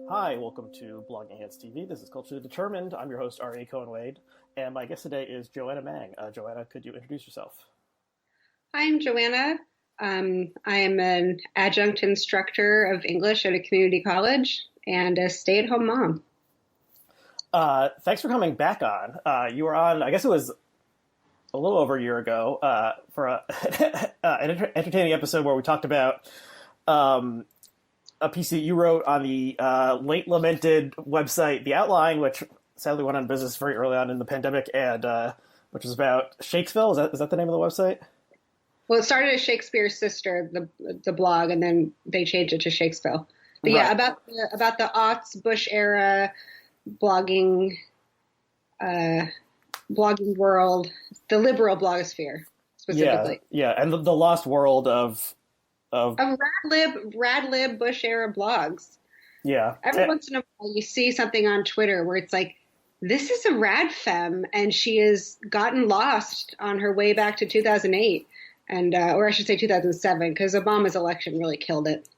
Hi, welcome to Blogging Heads TV. This is Culturally Determined. I'm your host, Aryeh Cohen-Wade, and my guest today is Joanna Mang. Joanna, could you introduce yourself? Hi, I'm Joanna. I am an adjunct instructor of English at a community college and a stay-at-home mom. Thanks for coming back on. You were on, I guess it was a little over a year ago, for an entertaining episode where we talked about a piece that you wrote on the late lamented website, The Outline, which sadly went out of business very early on in the pandemic, and which was about Shakespeare. Is that the name of the website? Well, it started as Shakespeare's Sister, the blog, and then they changed it to Shakespeare. But Right. yeah, about the aughts, Bush era blogging, blogging world, the liberal blogosphere specifically. Yeah, and the lost world of Of rad lib Bush era blogs. yeah. Every once in a while, you see something on Twitter where it's like, this is a rad femme, and she has gotten lost on her way back to 2008, and or I should say 2007, because Obama's election really killed it.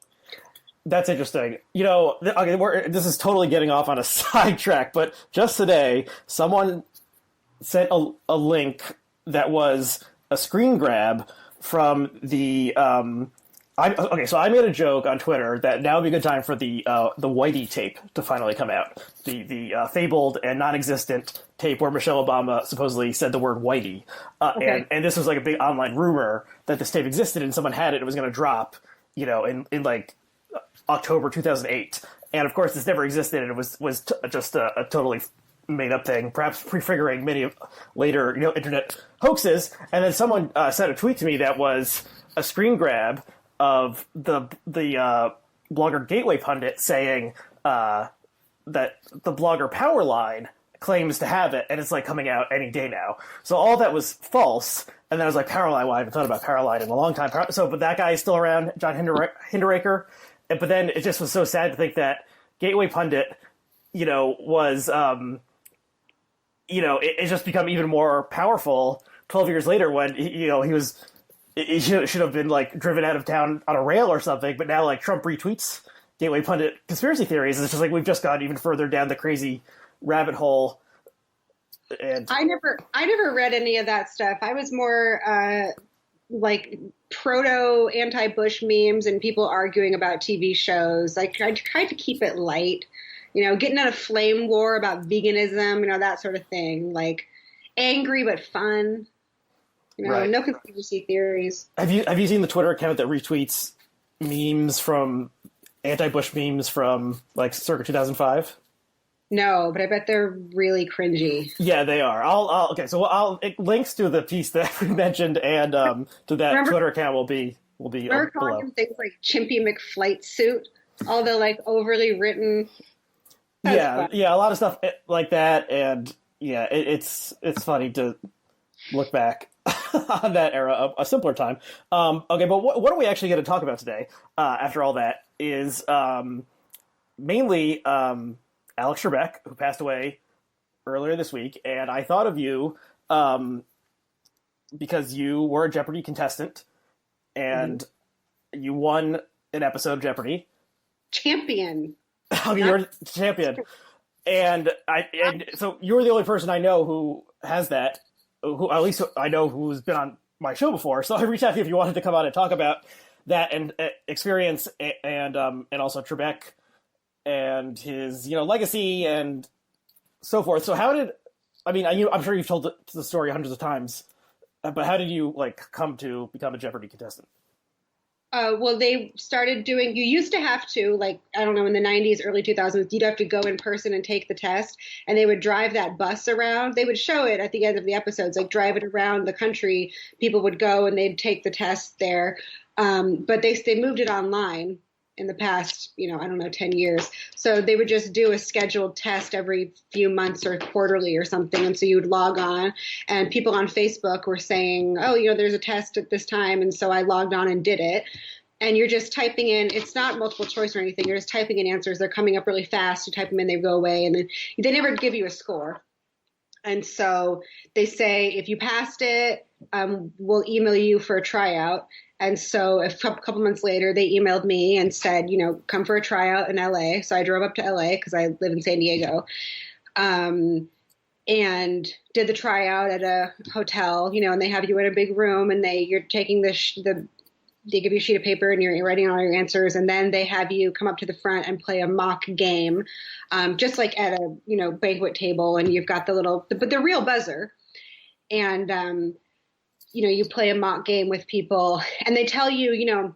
That's interesting. This is totally getting off on a sidetrack, but just today, someone sent a link that was a screen grab from the. So I made a joke on Twitter that now would be a good time for the Whitey tape to finally come out. The fabled and non-existent tape where Michelle Obama supposedly said the word Whitey. Okay. And this was like a big online rumor that this tape existed and someone had it. It was going to drop, in like October 2008. And of course, this never existed. And it was just a totally made up thing, perhaps prefiguring many later, internet hoaxes. And then someone sent a tweet to me that was a screen grab of the blogger Gateway Pundit saying that the blogger Powerline claims to have it, and it's like coming out any day now. So all that was false, and then I was like, Powerline, well, I haven't thought about Powerline in a long time. But that guy is still around, John Hinderaker. But then it just was so sad to think that Gateway Pundit, was, it's just become even more powerful 12 years later when, he should have been like driven out of town on a rail or something, but now like Trump retweets Gateway Pundit conspiracy theories. It's just like we've just gone even further down the crazy rabbit hole. And I never read any of that stuff. I was more like proto anti-Bush memes and people arguing about TV shows. Like I tried to keep it light, getting in a flame war about veganism, that sort of thing. Like angry but fun. Right. No conspiracy theories. Have you seen the Twitter account that retweets memes from anti-Bush memes from like circa 2005? No, but I bet they're really cringy. Yeah, they are. It links to the piece that we mentioned and to that Twitter account will be Remember below. calling him things like Chimpy McFlight Suit? All the like overly written. Yeah, a lot of stuff like that, and yeah, it's funny to look back on that era of a simpler time. Okay, but what are we actually going to talk about today, after all that, is mainly Alex Trebek, who passed away earlier this week, and I thought of you because you were a Jeopardy contestant, and you won an episode of Jeopardy. Champion. Okay, you're a champion. And so you're the only person I know who has that, who at least I know who's been on my show before. So I reached out to you if you wanted to come on and talk about that and experience and also Trebek and his legacy and so forth. So I'm sure you've told the story hundreds of times, but how did you come to become a Jeopardy contestant? Well, they started doing, you used to have to, I don't know, in the 90s, early 2000s, you'd have to go in person and take the test, and they would drive that bus around. They would show it at the end of the episodes, drive it around the country. People would go and they'd take the test there. But they moved it online in the past, 10 years. So they would just do a scheduled test every few months or quarterly or something. And so you would log on, and people on Facebook were saying, oh, there's a test at this time. And so I logged on and did it. And you're just typing in, it's not multiple choice or anything. You're just typing in answers. They're coming up really fast. You type them in, they go away. And then they never give you a score. And so they say, if you passed it, we'll email you for a tryout. And so a couple months later, they emailed me and said, come for a tryout in LA. So I drove up to LA because I live in San Diego, and did the tryout at a hotel, and they have you in a big room, and you're taking they give you a sheet of paper and you're writing all your answers, and then they have you come up to the front and play a mock game, just like at a banquet table, and you've got the real buzzer, and you play a mock game with people, and they tell you,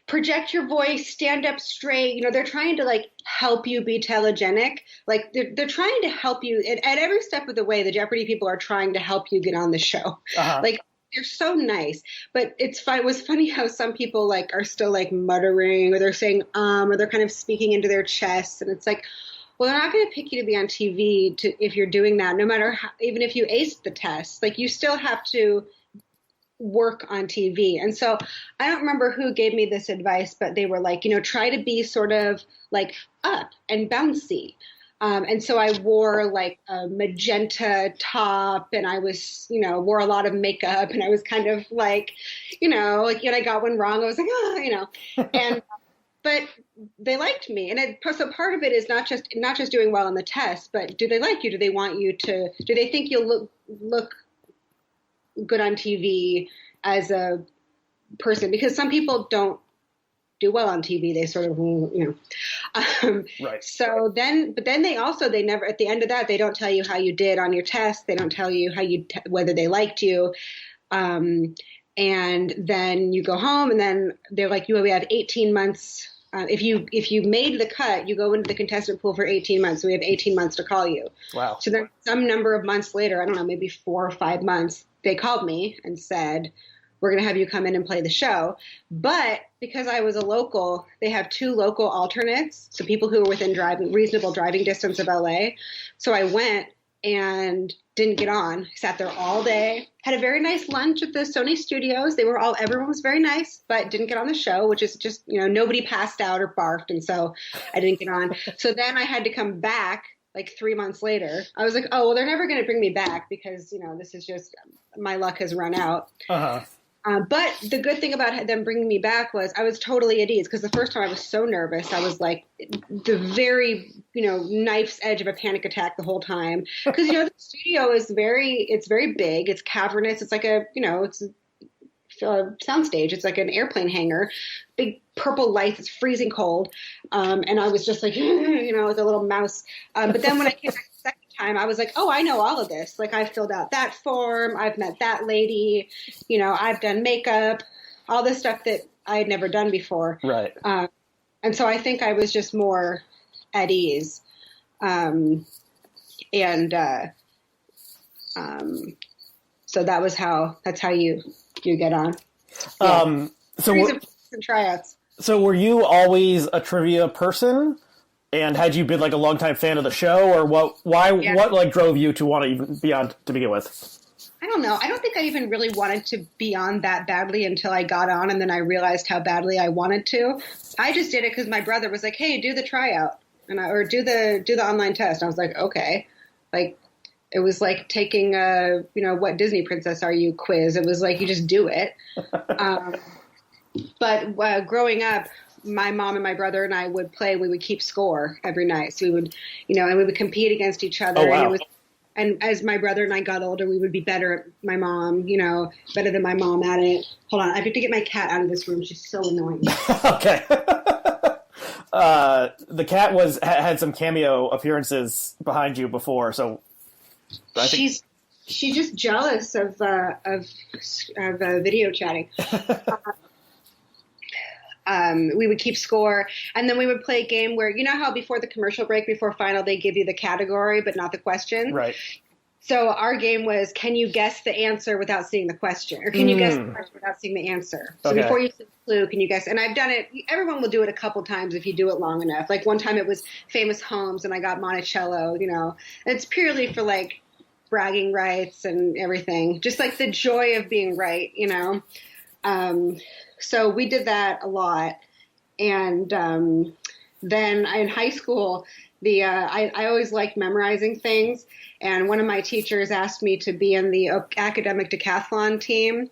project your voice, stand up straight. They're trying to like help you be telegenic. Like they're trying to help you at every step of the way. The Jeopardy people are trying to help you get on the show. Uh-huh. Like they're so nice, but it was funny how some people like are still like muttering, or they're saying or they're kind of speaking into their chest, and it's like, well, they're not going to pick you to be on TV if you're doing that, no matter how, even if you aced the test, like you still have to work on TV. And so I don't remember who gave me this advice, but they were like, try to be sort of like up and bouncy. And so I wore like a magenta top, and I was, wore a lot of makeup, and I was kind of like, I got one wrong. I was like, and, but they liked me. And so part of it is not just doing well on the test, but do they like you? Do they want you to, do they think you'll look good on TV as a person? Because some people don't do well on TV. They sort of, right. So then they never, at the end of that, they don't tell you how you did on your test. They don't tell you whether they liked you. And then you go home, and then they're like, we have 18 months. If you made the cut, you go into the contestant pool for 18 months. So we have 18 months to call you. Wow. So then some number of months later, I don't know, maybe 4 or 5 months, they called me and said, we're going to have you come in and play the show. But because I was a local, they have 2 local alternates, so people who are within reasonable driving distance of LA. So I went and didn't get on. Sat there all day. Had a very nice lunch at the Sony studios. Everyone was very nice, but didn't get on the show, which is just, nobody passed out or barfed. And so I didn't get on. So then I had to come back like 3 months later. I was like, oh, well, they're never going to bring me back because, this is just, my luck has run out. Uh-huh. But the good thing about them bringing me back was I was totally at ease, because the first time I was so nervous. I was like the very, knife's edge of a panic attack the whole time. Because, the studio is it's very big. It's cavernous. It's like it's a soundstage. It's like an airplane hangar, big purple lights. It's freezing cold. And I was just like, like a little mouse. But then when I came back the second time, I was like, oh, I know all of this. Like I filled out that form. I've met that lady. I've done makeup, all this stuff that I had never done before. Right. And so I think I was just more at ease. So that's how you get on. Yeah. So tryouts. So were you always a trivia person? And had you been like a longtime fan of the show, or what like drove you to want to even be on to begin with? I don't know. I don't think I even really wanted to be on that badly until I got on, and then I realized how badly I wanted to. I just did it because my brother was like, "Hey, do the tryout," or do the online test. And I was like, "Okay." Like it was like taking a what Disney princess are you quiz. It was like you just do it. But growing up, my mom and my brother and I would play. We would keep score every night. So we would, and we would compete against each other. Oh, wow. And as my brother and I got older, we would be better at my mom, better than my mom at it. Hold on. I have to get my cat out of this room. She's so annoying. Okay. The cat had some cameo appearances behind you before, so she's just jealous of video chatting. We would keep score, and then we would play a game where, how before the commercial break, before final, they give you the category but not the question. Right. So our game was, can you guess the answer without seeing the question? Or can you guess the question without seeing the answer? So before you see the clue, can you guess? And I've done it. Everyone will do it a couple times if you do it long enough. Like one time it was Famous Homes, and I got Monticello, And it's purely for like bragging rights and everything. Just like the joy of being right, So we did that a lot. And then in high school, I always liked memorizing things. And one of my teachers asked me to be in the academic decathlon team.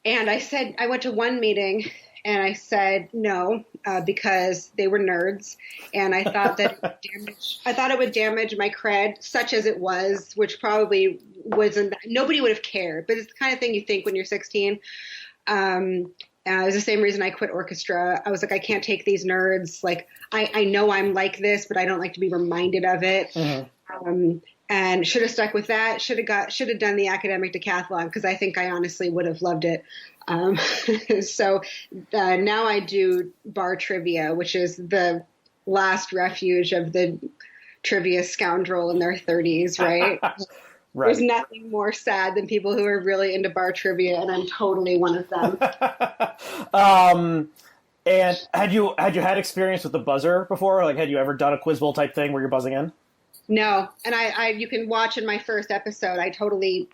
And I went to one meeting and I said no, because they were nerds. And I thought that it would damage my cred, such as it was, which probably wasn't, nobody would have cared. But it's the kind of thing you think when you're 16. It was the same reason I quit orchestra. I was like, I can't take these nerds. Like, I know I'm like this, but I don't like to be reminded of it. Mm-hmm. And should have stuck with that. Should have done the academic decathlon, because I think I honestly would have loved it. So now I do bar trivia, which is the last refuge of the trivia scoundrel in their 30s, right? Right. There's nothing more sad than people who are really into bar trivia, and I'm totally one of them. And had you had experience with the buzzer before? Like, had you ever done a Quiz Bowl type thing where you're buzzing in? No, and I you can watch in my first episode. I totally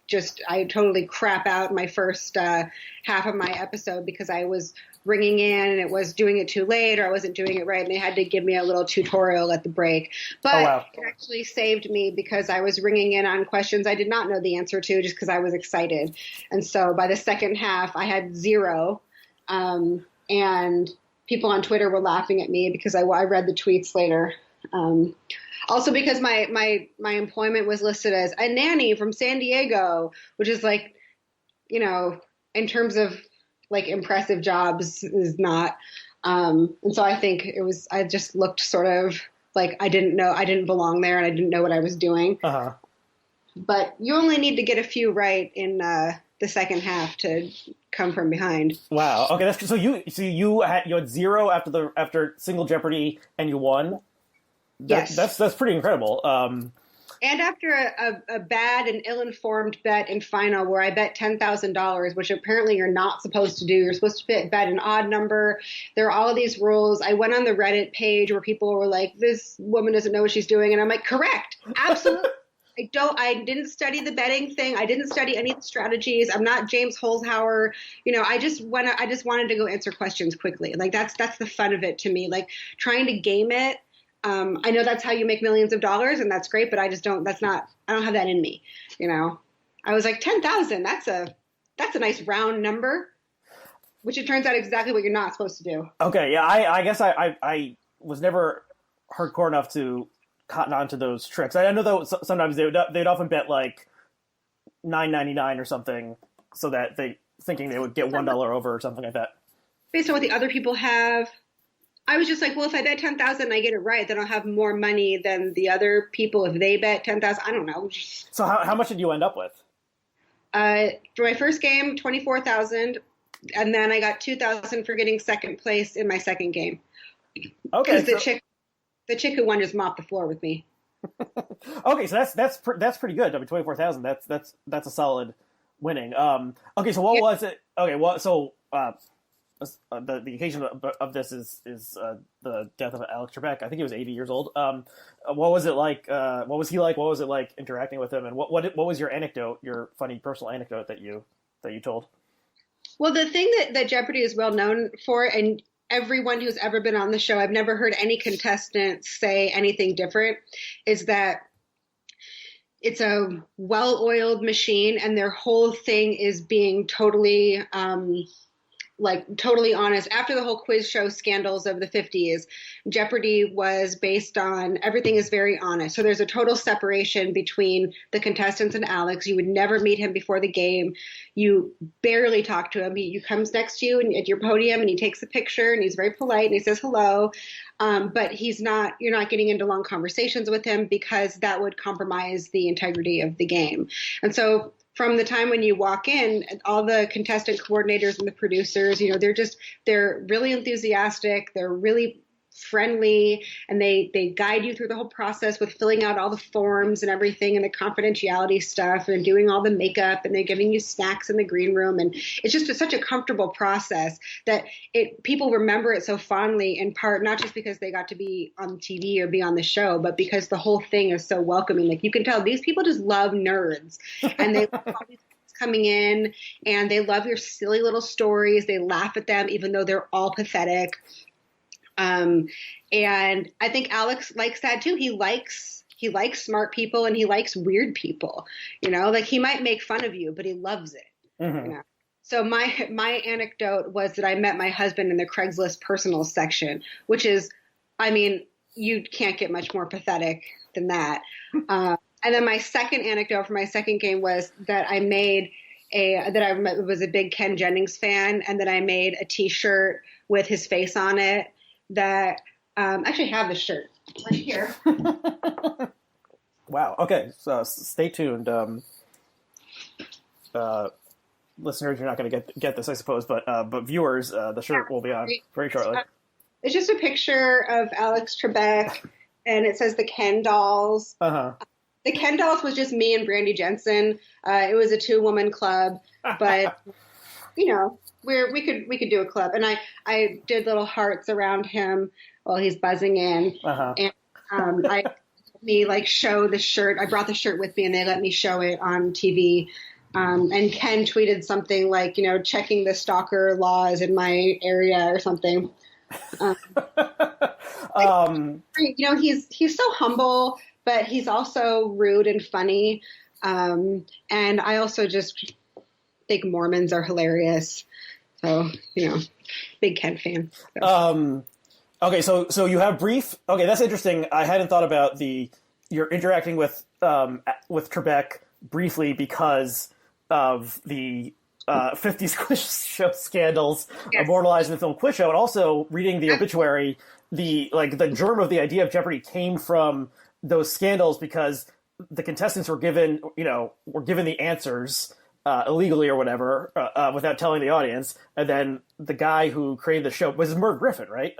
crap out my first half of my episode because I was ringing in and it was doing it too late, or I wasn't doing it right, and they had to give me a little tutorial at the break. But It actually saved me because I was ringing in on questions I did not know the answer to, just because I was excited. And so by the second half, I had 0, and people on Twitter were laughing at me because I read the tweets later. Also because my employment was listed as a nanny from San Diego, which is like, in terms of like impressive jobs is not. And so I think I just looked sort of like I didn't belong there, and I didn't know what I was doing. Uh-huh. But you only need to get a few right in the second half to come from behind. Wow. Okay. So you had 0 after single Jeopardy and you won. Yes. That's pretty incredible. And after a bad and ill-informed bet in final where I bet $10,000, which apparently you're not supposed to do. You're supposed to bet an odd number. There are all of these rules. I went on the Reddit page where people were like, this woman doesn't know what she's doing. And I'm like, correct. Absolutely. I didn't study the betting thing. I didn't study any of the strategies. I'm not James Holzhauer. I just wanted to go answer questions quickly. Like that's the fun of it to me. Like trying to game it. I know that's how you make millions of dollars, and that's great, but I don't have that in me. I was like 10,000. That's a nice round number, which it turns out exactly what you're not supposed to do. Okay. Yeah. I guess I was never hardcore enough to cotton on to those tricks. I know that sometimes they'd often bet like $9.99 or something, so that thinking they would get $1 over or something like that. Based on what the other people have. I was just like, well, if I bet 10,000 and I get it right, then I'll have more money than the other people if they bet 10,000. I don't know. So how much did you end up with? For my first game, 24,000, and then I got 2,000 for getting second place in my second game. Okay. Because the chick who won just mopped the floor with me. Okay, so that's pretty good. I mean, 24,000. That's a solid winning. Okay, so what was it? Okay, well, so. The occasion of this is the death of Alex Trebek. I think he was 80 years old. What was it like? What was he like? What was it like interacting with him? And what was your anecdote, your funny personal anecdote that you told? Well, the thing that Jeopardy is well known for, and everyone who's ever been on the show, I've never heard any contestant say anything different, is that it's a well-oiled machine, and their whole thing is being totally totally honest. After the whole quiz show scandals of the 50s, Jeopardy was based on everything is very honest. So there's a total separation between the contestants and Alex. You would never meet him before the game. You barely talk to him. He comes next to you at your podium and he takes a picture and he's very polite and he says hello. But you're not getting into long conversations with him because that would compromise the integrity of the game. And so from the time when you walk in, all the contestant coordinators and the producers, they're really enthusiastic. They're really friendly, and they guide you through the whole process with filling out all the forms and everything and the confidentiality stuff and doing all the makeup, and they're giving you snacks in the green room. And it's just such a comfortable process that people remember it so fondly, in part, not just because they got to be on TV or be on the show, but because the whole thing is so welcoming. Like you can tell these people just love nerds, and they love all these coming in, and they love your silly little stories. They laugh at them, even though they're all pathetic. And I think Alex likes that too. He likes smart people and he likes weird people, like he might make fun of you, but he loves it. Mm-hmm. So my anecdote was that I met my husband in the Craigslist personal section, which is, I mean, you can't get much more pathetic than that. And then my second anecdote for my second game was that I was a big Ken Jennings fan, and that I made a T-shirt with his face on it. That I actually have the shirt right here. Wow. Okay. So stay tuned. Listeners, you're not going to get this, I suppose, but viewers, the shirt will be on very shortly. It's just a picture of Alex Trebek, and it says the Ken dolls. Uh-huh. The Ken dolls was just me and Brandy Jensen. It was a 2-woman club, but you know, we could do a club. And I did little hearts around him while he's buzzing in. Uh-huh. And I let me show the shirt. I brought the shirt with me, and they let me show it on TV. And Ken tweeted something like, checking the stalker laws in my area or something. He's so humble, but he's also rude and funny. And I also just think Mormons are hilarious. So, big Ken fan. So. Okay, so you have brief. Okay, that's interesting. I hadn't thought about you're interacting with Trebek briefly because of the 50s quiz show scandals immortalized in the film Quiz Show, and also reading the obituary. The germ of the idea of Jeopardy came from those scandals because the contestants were given the answers illegally or whatever without telling the audience, and then the guy who created the show was Merv Griffin, right?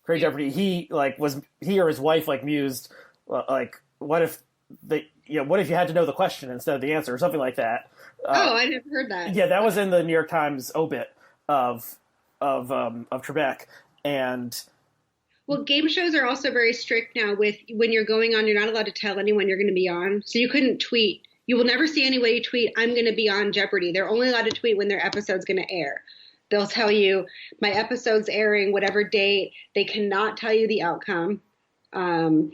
Created Jeopardy. He or his wife mused what if you had to know the question instead of the answer or something like that. I never heard that. Yeah, that was in the New York Times obit of Trebek. And well, game shows are also very strict now with when you're going on, you're not allowed to tell anyone you're going to be on. So you couldn't tweet. You will never see anybody tweet, I'm going to be on Jeopardy. They're only allowed to tweet when their episode's going to air. They'll tell you, my episode's airing, whatever date. They cannot tell you the outcome. And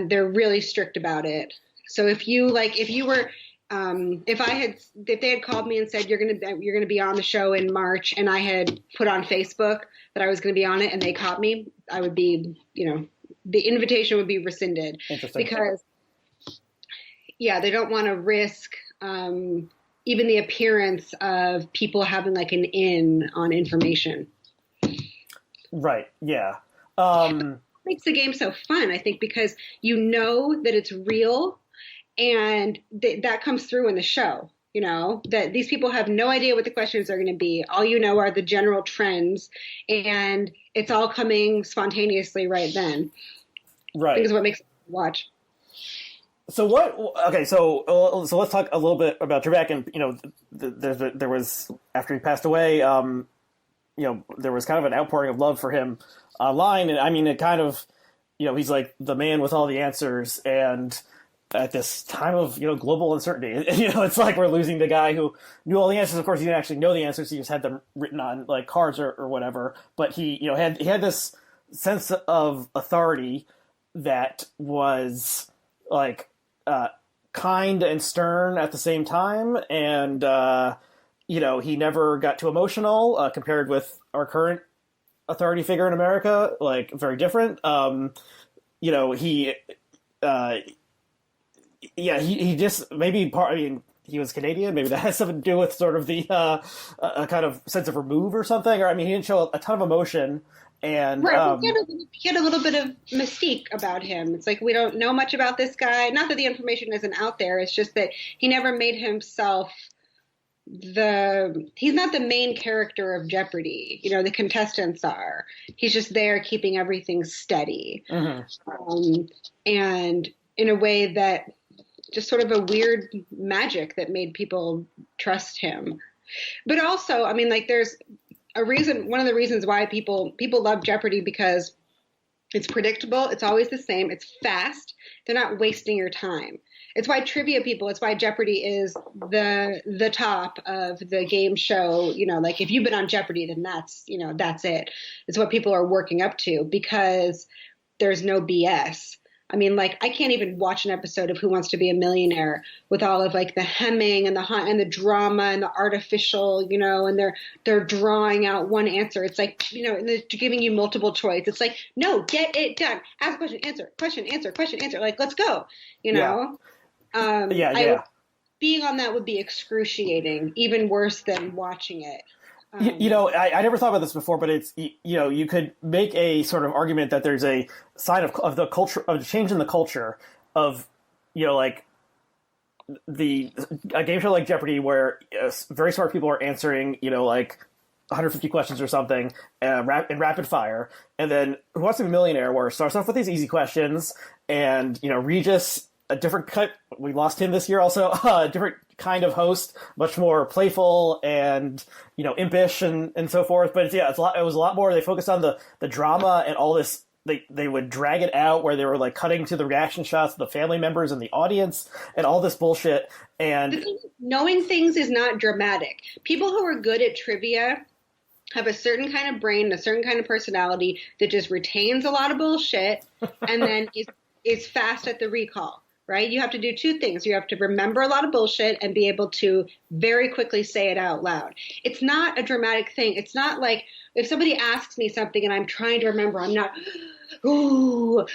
they're really strict about it. So if they had called me and said you're gonna be on the show in March, and I had put on Facebook that I was gonna be on it, and they caught me, I would be, the invitation would be rescinded. Interesting. Because they don't want to risk even the appearance of people having an in on information. Right. Yeah. Makes the game so fun, I think, because that it's real. And that comes through in the show, that these people have no idea what the questions are going to be. All are the general trends, and it's all coming spontaneously right then. Right. I think is what makes it watch. So so let's talk a little bit about Trebek. And, there was, after he passed away, there was kind of an outpouring of love for him online. And I mean, it kind of, he's like the man with all the answers, and at this time of global uncertainty, it's like we're losing the guy who knew all the answers. Of course, he didn't actually know the answers; he just had them written on cards or whatever. But he had this sense of authority that was kind and stern at the same time, and he never got too emotional compared with our current authority figure in America. Very different. He just he was Canadian. Maybe that has something to do with sort of the a kind of sense of remove or something. Or he didn't show a ton of emotion. And right, he had a little bit of mystique about him. It's we don't know much about this guy. Not that the information isn't out there. It's just that he never made himself he's not the main character of Jeopardy. The contestants are. He's just there keeping everything steady. Mm-hmm. And in a way that just sort of a weird magic that made people trust him. But also, there's a reason, one of the reasons why people love Jeopardy, because it's predictable. It's always the same. It's fast. They're not wasting your time. It's why it's why Jeopardy is the top of the game show. If you've been on Jeopardy, then that's it. It's what people are working up to, because there's no BS. I mean, like, I can't even watch an episode of Who Wants to Be a Millionaire with all of like the hemming and the drama and the artificial, you know, and they're drawing out one answer. It's like, you know, and they're giving you multiple choice. It's like, no, get it done. Ask a question, answer, question, answer, question, answer. Like, let's go. You know. Being on that would be excruciating, even worse than watching it. You know, I never thought about this before, but it's, you know, you could make a sort of argument that there's a sign of the culture, of the change in the culture of, you know, like a game show like Jeopardy where very smart people are answering, you know, like 150 questions or something in rapid fire. And then Who Wants to Be a Millionaire, where it starts off with these easy questions and, you know, Regis, a different cut. We lost him this year also. A different kind of host, much more playful and, you know, impish and so forth. But it was a lot more. They focused on the drama and all this. They would drag it out where they were like cutting to the reaction shots of the family members and the audience and all this bullshit. And knowing things is not dramatic. People who are good at trivia have a certain kind of brain, a certain kind of personality that just retains a lot of bullshit and then is fast at the recall. Right? You have to do two things. You have to remember a lot of bullshit and be able to very quickly say it out loud. It's not a dramatic thing. It's not like if somebody asks me something and I'm trying to remember, I'm not, well,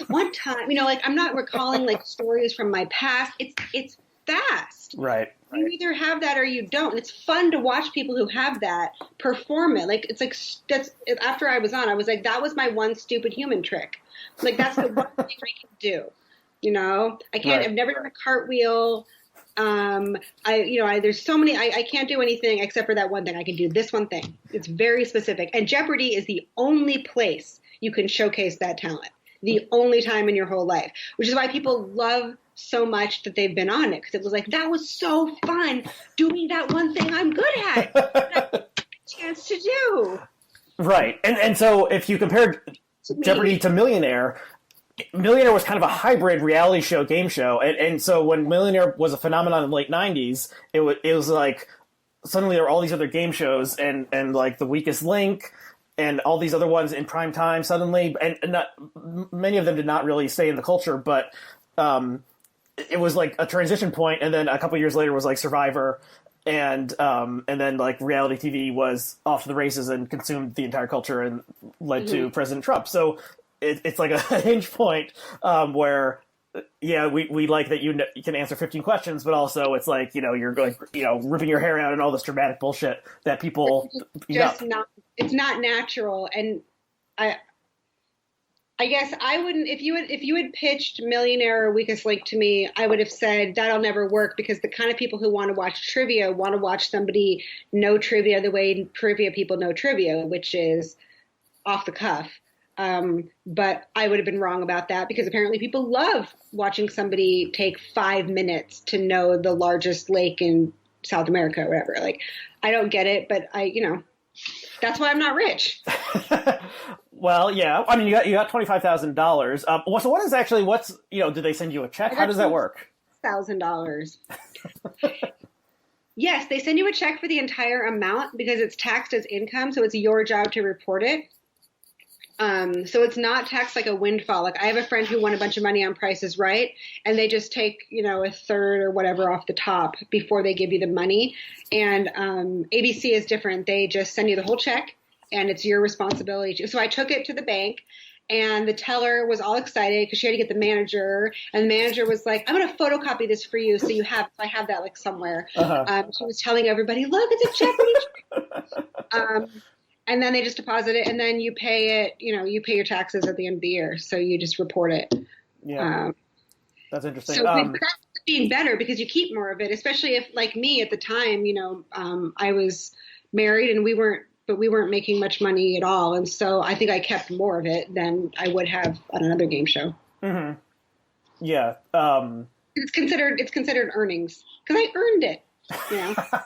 one time, you know, like I'm not recalling like stories from my past. It's fast. Right. You either have that or you don't. And it's fun to watch people who have that perform it. Like, it's like, that's after I was on, I was like, that was my one stupid human trick. Like, that's the one thing I can do. You know, I've never done a cartwheel. There's so many, I can't do anything except for that one thing. I can do this one thing. It's very specific. And Jeopardy is the only place you can showcase that talent. The only time in your whole life, which is why people love so much that they've been on it. Because it was like, that was so fun doing that one thing I'm good at. That I had a chance to do. Right. And so if you compared Jeopardy to Millionaire was kind of a hybrid reality show, game show. And so when Millionaire was a phenomenon in the late 90s, it was like suddenly there were all these other game shows and like The Weakest Link and all these other ones in prime time suddenly. And not, many of them did not really stay in the culture, but it was like a transition point. And then a couple years later was like Survivor. And then like reality TV was off to the races and consumed the entire culture and led to President Trump. So it's like a hinge point where, yeah, we like that you can answer 15 questions, but also it's like, you know, you're like, you know, ripping your hair out and all this dramatic bullshit that people it's not natural. And I guess I wouldn't, if you had pitched Millionaire or Weakest Link to me, I would have said that'll never work because the kind of people who want to watch trivia want to watch somebody know trivia the way trivia people know trivia, which is off the cuff. But I would have been wrong about that because apparently people love watching somebody take 5 minutes to know the largest lake in South America or whatever. Like, I don't get it, but that's why I'm not rich. Well, yeah. I mean, you got $25,000. So did they send you a check? How does that work? $1,000. Yes, they send you a check for the entire amount because it's taxed as income, so it's your job to report it. So it's not taxed like a windfall. Like I have a friend who won a bunch of money on Price is Right, and they just take, a third or whatever off the top before they give you the money. And ABC is different. They just send you the whole check, and it's your responsibility. So I took it to the bank, and the teller was all excited because she had to get the manager, and the manager was like, "I'm going to photocopy this for you, so I have that like somewhere." She was telling everybody, "Look, it's a Jeopardy!" And then they just deposit it, and then you pay it. You pay your taxes at the end of the year, so you just report it. Yeah, that's interesting. So that's being better because you keep more of it, especially if, like me at the time, I was married and we weren't making much money at all, and so I think I kept more of it than I would have on another game show. Mm-hmm. Yeah, it's considered earnings because I earned it.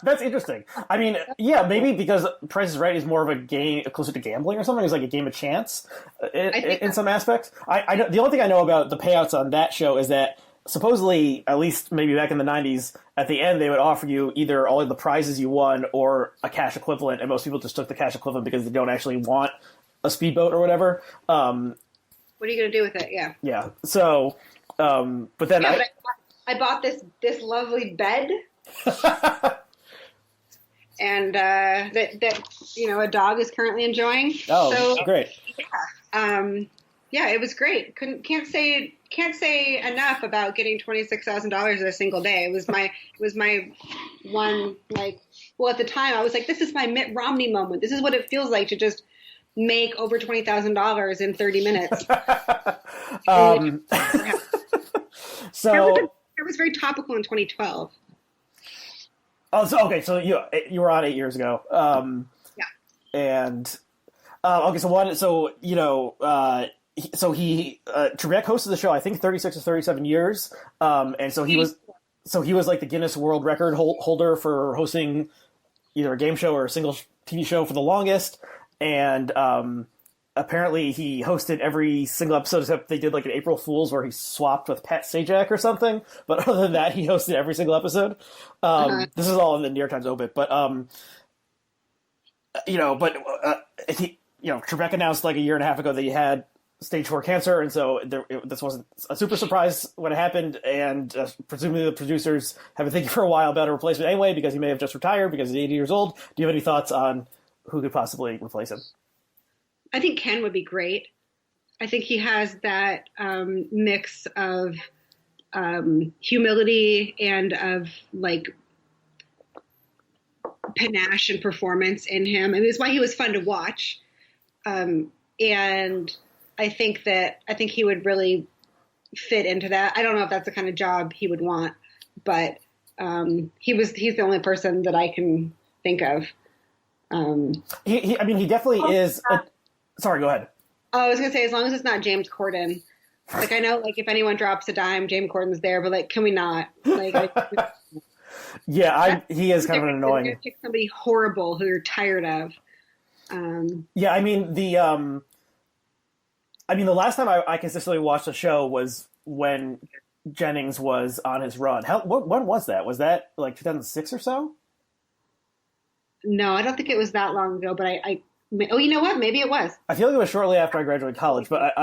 That's interesting. I mean, yeah, maybe because Price is Right is more of a game closer to gambling or something. It's like a game of chance in some aspects. I know, the only thing I know about the payouts on that show is that supposedly, at least maybe back in the 90s, at the end they would offer you either all of the prizes you won or a cash equivalent, and most people just took the cash equivalent because they don't actually want a speedboat or whatever. What are you going to do with it? Yeah. Yeah. So, but then Yeah, but I bought this lovely bed, and that a dog is currently enjoying. Oh, so, great. Yeah, it was great. Can't say enough about getting $26,000 in a single day. It was my one, like, well, at the time I was like, this is my Mitt Romney moment. This is what it feels like to just make over $20,000 in 30 minutes. So it was very topical in 2012. Oh, so okay, so you were on 8 years ago. Yeah. And okay, so he Trebek hosted the show, I think 36 or 37 years. And so he was like the Guinness World Record holder for hosting either a game show or a single TV show for the longest. And apparently he hosted every single episode except they did like an April Fool's where he swapped with Pat Sajak or something. But other than that, he hosted every single episode. This is all in the New York Times obit. But Trebek announced like a year and a half ago that he had stage 4 cancer, and so this wasn't a super surprise when it happened, and presumably the producers have been thinking for a while about a replacement anyway, because he may have just retired because he's 80 years old. Do you have any thoughts on who could possibly replace him? I think Ken would be great. I think he has that mix of humility and of like panache and performance in him. I mean, it's why he was fun to watch. And I think he would really fit into that. I don't know if that's the kind of job he would want, but he's the only person that I can think of. He definitely is. Sorry, go ahead. Oh, I was gonna say, as long as it's not James Corden. Like, I know, like, if anyone drops a dime, James Corden's there, but like, can we not? Like, yeah, he is kind of an annoying. You're gonna pick somebody horrible who you're tired of. Yeah, I mean the last time I consistently watched a show was when Jennings was on his run. When was that? Was that like 2006 or so? No, I don't think it was that long ago. But oh, you know what? Maybe it was. I feel like it was shortly after I graduated college. But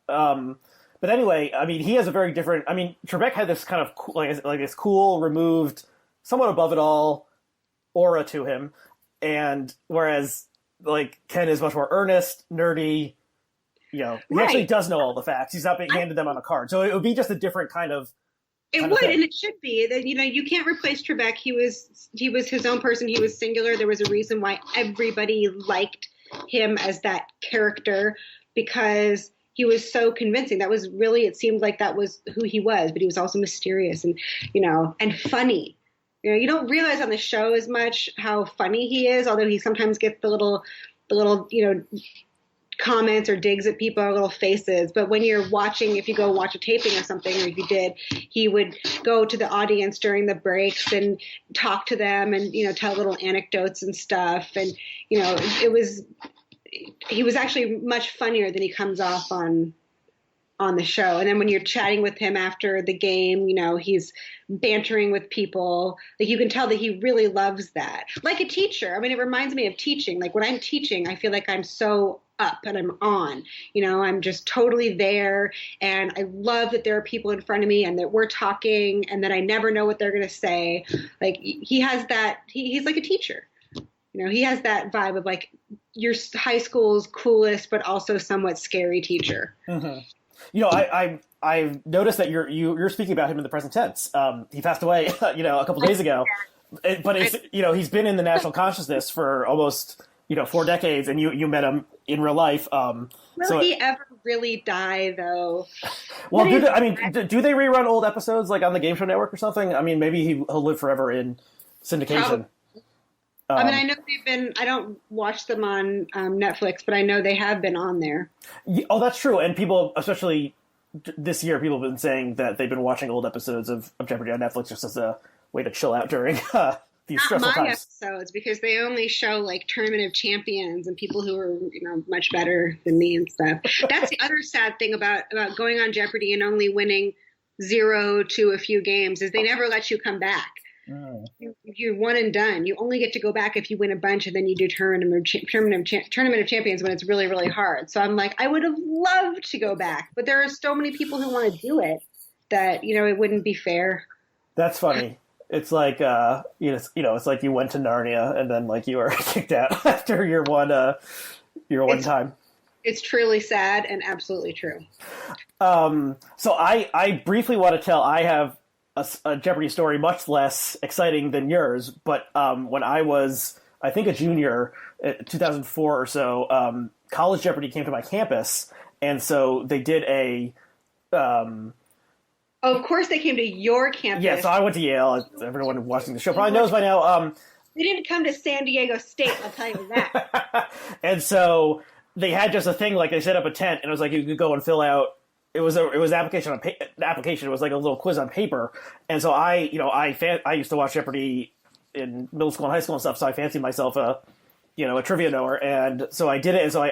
but anyway, I mean, he has a very different. I mean, Trebek had this kind of like this cool, removed, somewhat above it all aura to him, and whereas like Ken is much more earnest, nerdy. He actually does know all the facts. He's not being handed them on a card. So it would be just a different kind of. It would, and it should be. That you can't replace Trebek. He was his own person. He was singular. There was a reason why everybody liked him as that character, because he was so convincing. That was really, it seemed like that was who he was. But he was also mysterious and and funny. You don't realize on the show as much how funny he is, although he sometimes gets the little comments or digs at people or little faces. But when you're watching, if you go watch a taping or something, or if you did, he would go to the audience during the breaks and talk to them and, tell little anecdotes and stuff. And, he was actually much funnier than he comes off on the show. And then when you're chatting with him after the game, he's bantering with people. Like, you can tell that he really loves that. Like a teacher. I mean, it reminds me of teaching. Like, when I'm teaching, I feel like I'm so up and I'm on. I'm just totally there. And I love that there are people in front of me and that we're talking and that I never know what they're going to say. Like, he has that. He's like a teacher. He has that vibe of like your high school's coolest but also somewhat scary teacher. Mm-hmm. I've noticed that you're speaking about him in the present tense. He passed away, a couple days ago, but it's, he's been in the national consciousness for almost, 4 decades, and you met him in real life. Will he ever really die, though? Well, do they rerun old episodes like on the Game Show Network or something? I mean, maybe he'll live forever in syndication. I know they've been. I don't watch them on Netflix, but I know they have been on there. Oh, that's true. And people, especially this year, people have been saying that they've been watching old episodes of Jeopardy on Netflix just as a way to chill out during these stressful times. Episodes, because they only show like Tournament of Champions and people who are much better than me and stuff. That's the other sad thing about going on Jeopardy and only winning 0 to a few games is they never let you come back. Mm. You're one and done. You only get to go back if you win a bunch, and then you do tournament of champions when it's really, really hard. So I'm like, I would have loved to go back, but there are so many people who want to do it that, it wouldn't be fair. That's funny. It's like it's like you went to Narnia and then like you were kicked out after your one time. It's truly sad and absolutely true. So I briefly want to tell I have a Jeopardy story much less exciting than yours, but when I was, I think, a junior, 2004 or so, College Jeopardy came to my campus, and so they did a. Of course, they came to your campus. Yeah, so I went to Yale. Everyone watching the show probably knows by now. They didn't come to San Diego State, I'll tell you that. And so they had just a thing, like they set up a tent, and it was like you could go and fill out. It was an application application. It was like a little quiz on paper, and so I used to watch Jeopardy in middle school and high school and stuff. So I fancied myself a trivia knower, and so I did it. And so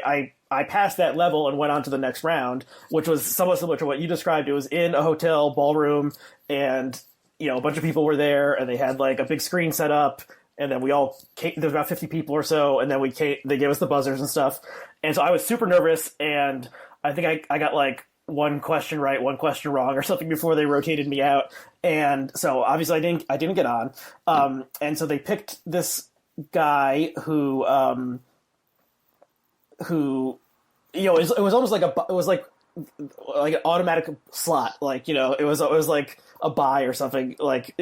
I passed that level and went on to the next round, which was somewhat similar to what you described. It was in a hotel ballroom, and a bunch of people were there, and they had like a big screen set up, and then we all came, there was about 50 people or so, and then they gave us the buzzers and stuff, and so I was super nervous, and I think I got like one question right, one question wrong, or something before they rotated me out, and so obviously I didn't get on, and so they picked this guy who it was almost like like an automatic slot, like it was like a buy or something, like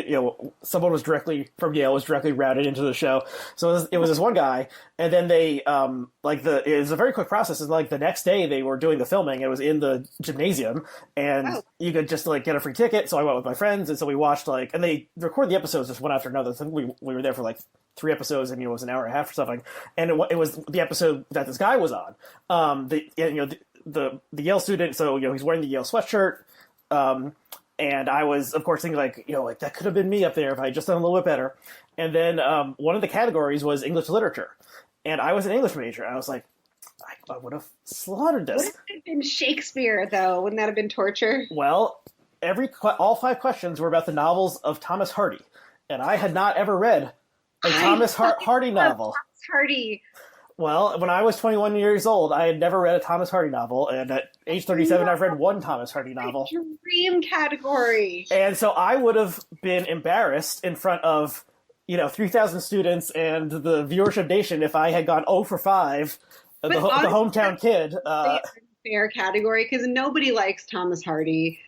someone was directly from Yale was directly routed into the show. So it was this one guy, and then they it was a very quick process. And like the next day they were doing the filming. It was in the gymnasium, and you could just like get a free ticket. So I went with my friends, and so we watched and they recorded the episodes just one after another. So we were there for like 3 episodes, and it was an hour and a half or something. And it was the episode that this guy was on. The Yale student, so he's wearing the Yale sweatshirt, and I was of course thinking like that could have been me up there if I had just done a little bit better. And then one of the categories was English literature, and I was an English major. And I was like, I would have slaughtered this. Would it have been Shakespeare though? Wouldn't that have been torture? Well, all 5 questions were about the novels of Thomas Hardy, and I had not ever read a Thomas Hardy novel. Thomas Hardy. Well, when I was 21 years old, I had never read a Thomas Hardy novel, and at age 37, I've read one Thomas Hardy novel. Dream category. And so I would have been embarrassed in front of, 3,000 students and the viewership nation if I had gone 0 for 5, the hometown kid. Fair category, because nobody likes Thomas Hardy.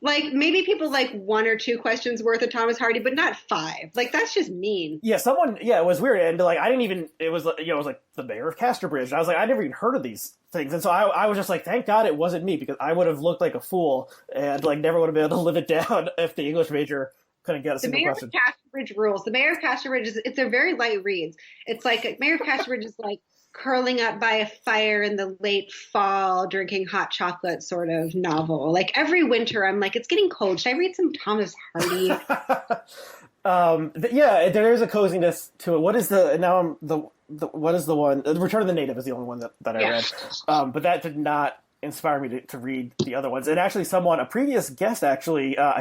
Like, maybe people like 1 or 2 questions worth of Thomas Hardy, but not 5. Like, that's just mean. Yeah, it was weird. And, like, I didn't even, it was like the mayor of Casterbridge. And I was like, I never even heard of these things. And so I was just like, thank God it wasn't me, because I would have looked like a fool and, like, never would have been able to live it down if the English major couldn't get a single question. The mayor of Casterbridge rules. The mayor of Casterbridge it's a very light reads. It's like, Mayor of Casterbridge is like, curling up by a fire in the late fall, drinking hot chocolate sort of novel. Like every winter, I'm like, it's getting cold. Should I read some Thomas Hardy? Yeah, there is a coziness to it. What is what is the one? Return of the Native is the only one that I read. But that did not inspire me to read the other ones. And actually, a previous guest, I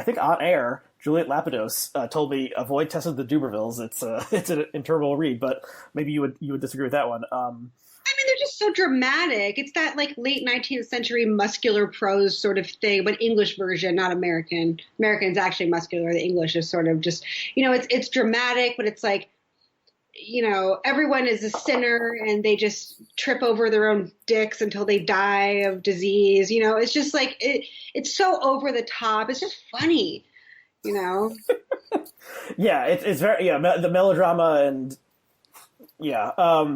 think on air, Juliet Lapidos, told me avoid Tess of the Dubervilles. It's an interminable read, but maybe you would disagree with that one. I mean, they're just so dramatic. It's that like late 19th century muscular prose sort of thing, but English version, not American. American's actually muscular. The English is sort of just, it's dramatic, but it's like, everyone is a sinner and they just trip over their own dicks until they die of disease. It's just like, it's so over the top. It's just funny. Yeah, it's very the melodrama, and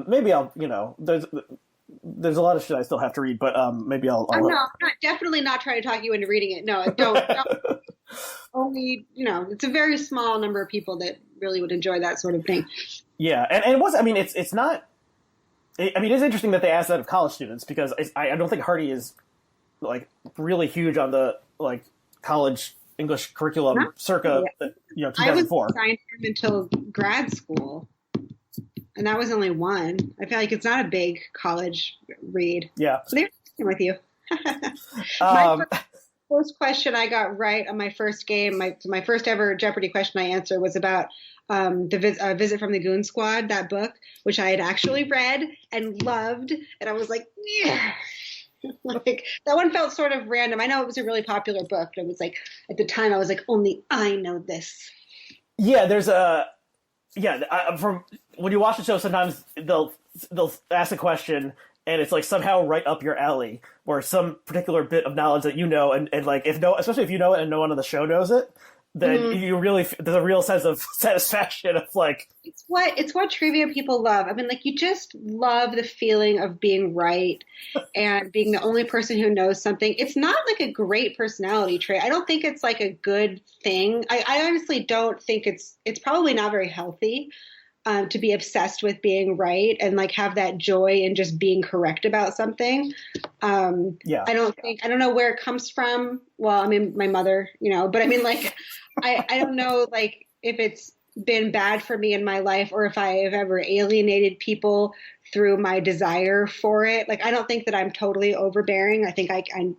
maybe I'll there's a lot of shit I still have to read, but maybe I'll I'm definitely not trying to talk you into reading it. No, don't. Only it's a very small number of people that really would enjoy that sort of thing. Yeah, and it's not. It is interesting that they asked that of college students, because I don't think Hardy is like really huge on the like college English curriculum circa 2004. I was assigned him until grad school, and that was only one. I feel like it's not a big college read. Yeah, so they're with you. first question I got right on my first game, my first ever Jeopardy question I answered was about Visit from the Goon Squad, that book, which I had actually read and loved, and I was like, yeah. Like that one felt sort of random. I know it was a really popular book, but it was like at the time I was like, only I know this. Yeah, there's a from when you watch the show, sometimes they'll ask a question and it's like somehow right up your alley, or some particular bit of knowledge that you know, and like especially if you know it and no one on the show knows it, then you really there's a real sense of satisfaction of like it's what trivia people love. I mean, like you just love the feeling of being right and being the only person who knows something. It's not like a great personality trait. I don't think it's like a good thing. I honestly don't think it's probably not very healthy. To be obsessed with being right and like have that joy in just being correct about something. I don't know where it comes from. Well, I mean, my mother, but I mean, like, I don't know, like, if it's been bad for me in my life or if I have ever alienated people through my desire for it. Like, I don't think that I'm totally overbearing. I think I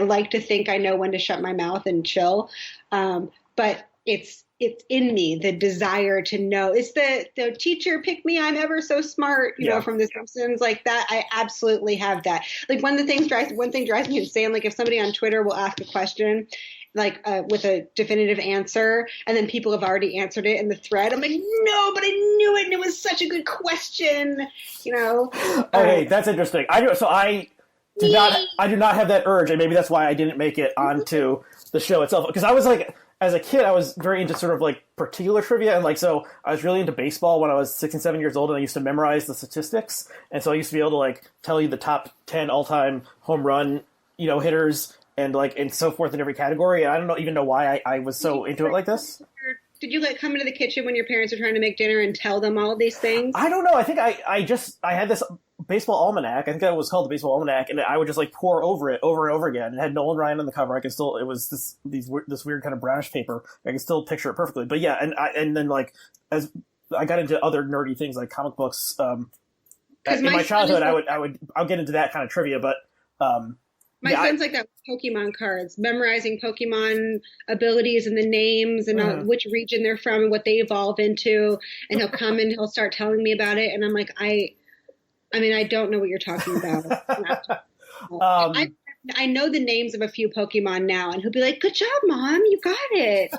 like to think I know when to shut my mouth and chill. But it's in me, the desire to know. It's the teacher pick me, I'm ever so smart, you know, from The Simpsons, like that. I absolutely have that. Like one thing drives me insane. Like if somebody on Twitter will ask a question, like with a definitive answer, and then people have already answered it in the thread. I'm like, no, but I knew it, and it was such a good question, you know. Okay, that's interesting. I do not have that urge, and maybe that's why I didn't make it onto the show itself. Because I was like, as a kid, I was very into sort of like particular trivia, and like so I was really into baseball when I was 6 and 7 years old, and I used to memorize the statistics, and so I used to be able to like tell you the top 10 all-time home run, hitters, and like and so forth in every category. And I don't even know why I was so into it like this. Did you like come into the kitchen when your parents were trying to make dinner and tell them all of these things? I don't know. I think I had this baseball almanac. I think that was called the baseball almanac, and I would just like pour over it over and over again. It had Nolan Ryan on the cover. It was this weird kind of brownish paper. I can still picture it perfectly. But yeah, and then like as I got into other nerdy things like comic books. In my childhood, I'll get into that kind of trivia, but. My son's like that with Pokemon cards, memorizing Pokemon abilities and the names and which region they're from and what they evolve into. And he'll come and he'll start telling me about it. And I'm like, I don't know what you're talking about. I know the names of a few Pokemon now. And he'll be like, good job, Mom. You got it.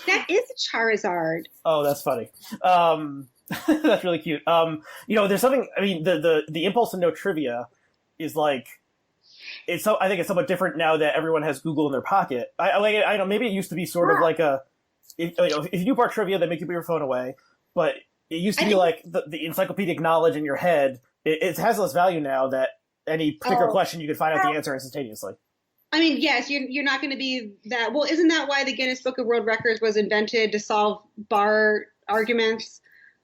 That is a Charizard. Oh, that's funny. That's really cute. There's something, I mean, the impulse to know trivia is like, I think it's somewhat different now that everyone has Google in their pocket. I know maybe it used to be sort of like if you do bar trivia, they make you put your phone away. But it used to be like the encyclopedic knowledge in your head. It has less value now that any particular question you can find out the answer instantaneously. I mean, yes, you're not going to be that. Well, isn't that why the Guinness Book of World Records was invented, to solve bar arguments?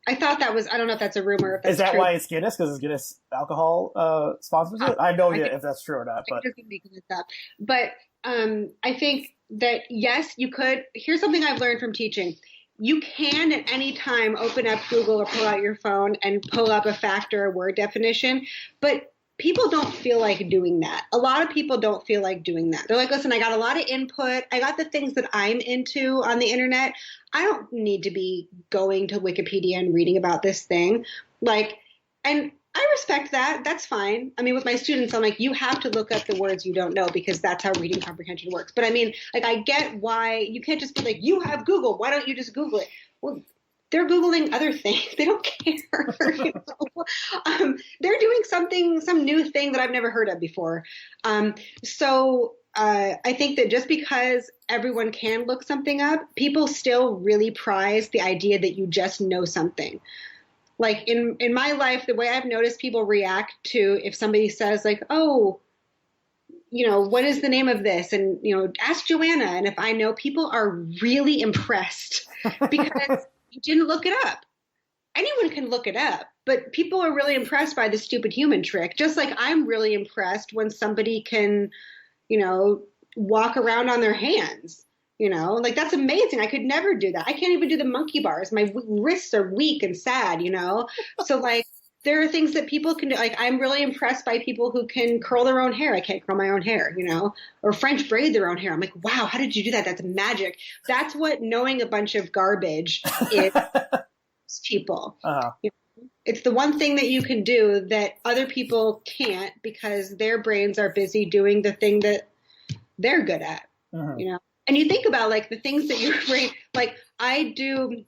I thought that was, I don't know if that's a rumor. If that's Is that true. why it's Guinness? Because it's Guinness alcohol sponsors it? I have no idea if that's true or not. But I'm just making this up. But I think that, yes, you could. Here's something I've learned from teaching. You can at any time open up Google or pull out your phone and pull up a fact or a word definition. But people don't feel like doing that. A lot of people don't feel like doing that. They're like, listen, I got a lot of input. I got the things that I'm into on the internet. I don't need to be going to Wikipedia and reading about this thing. Like, and I respect that. That's fine. I mean, with my students, I'm like, you have to look up the words you don't know because that's how reading comprehension works. But I mean, like, I get why you can't just be like, you have Google. Why don't you just Google it? Well, they're Googling other things. They don't care. They're doing some new thing that I've never heard of before. So I think that just because everyone can look something up, people still really prize the idea that you just know something. Like in my life, the way I've noticed people react to if somebody says like, oh, what is the name of this? And, ask Joanna. And if I know, people are really impressed because you didn't look it up. Anyone can look it up, but people are really impressed by the stupid human trick. Just like I'm really impressed when somebody can, walk around on their hands, like that's amazing. I could never do that. I can't even do the monkey bars. My wrists are weak and sad, So like there are things that people can do. Like, I'm really impressed by people who can curl their own hair. I can't curl my own hair, or French braid their own hair. I'm like, wow, how did you do that? That's magic. That's what knowing a bunch of garbage is. People. Uh-huh. It's the one thing that you can do that other people can't because their brains are busy doing the thing that they're good at. Uh-huh. And you think about like the things that your brain, like I do.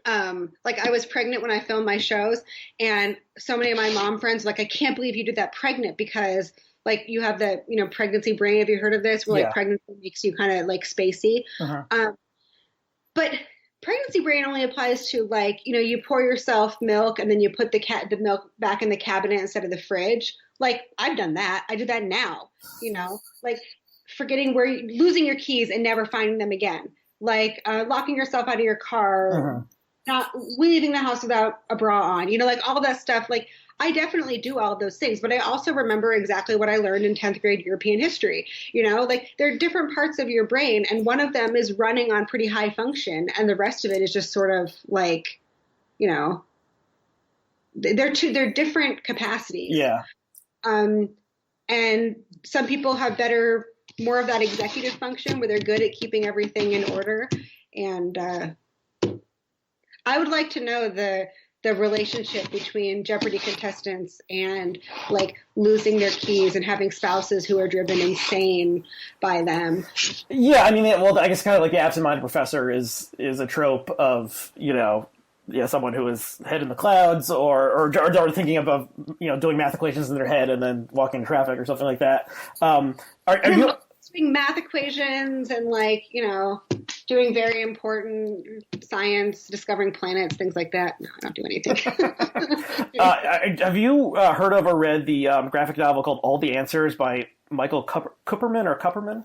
Like I was pregnant when I filmed my shows, and so many of my mom friends were like, I can't believe you did that pregnant, because like you have the pregnancy brain. Have you heard of this? Where like pregnancy makes you kind of like spacey. Uh-huh. But pregnancy brain only applies to like you pour yourself milk and then you put the milk back in the cabinet instead of the fridge. Like I've done that. I do that now. Like forgetting losing your keys and never finding them again. Like locking yourself out of your car. Uh-huh. Not leaving the house without a bra on, like all that stuff. Like I definitely do all of those things, but I also remember exactly what I learned in 10th grade European history. Like there are different parts of your brain, and one of them is running on pretty high function, and the rest of it is just sort of like, they're different capacities. Yeah. And some people have more of that executive function where they're good at keeping everything in order. And, I would like to know the relationship between Jeopardy contestants and like losing their keys and having spouses who are driven insane by them. Yeah, I mean, I guess kind of like the absent-minded professor is a trope of someone who is head in the clouds or thinking of doing math equations in their head and then walking in traffic or something like that. Are you doing math equations and like doing very important science, discovering planets, things like that? No, I don't do anything. Have you heard of or read the graphic novel called All the Answers by Michael Kupperman?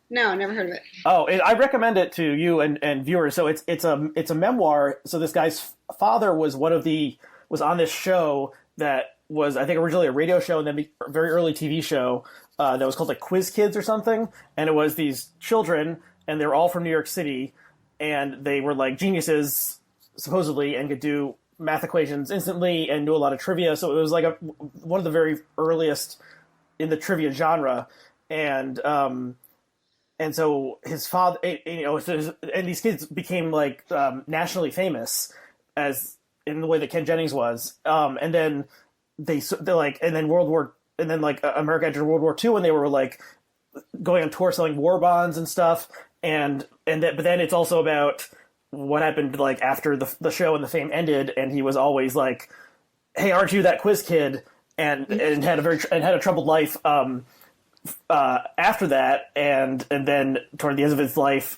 No, never heard of it. Oh, I recommend it to you and viewers. So it's a memoir. So this guy's father was on this show that was, I think, originally a radio show and then a very early TV show that was called like Quiz Kids or something. And it was these children, and they were all from New York City, and they were like geniuses supposedly and could do math equations instantly and knew a lot of trivia. So it was like one of the very earliest in the trivia genre. And so his father, and these kids became like nationally famous as in the way that Ken Jennings was. And then America entered World War II, and they were like going on tour selling war bonds and stuff. But then it's also about what happened like after the show and the fame ended, and he was always like, "Hey, aren't you that quiz kid?" and had a troubled life after that, and then toward the end of his life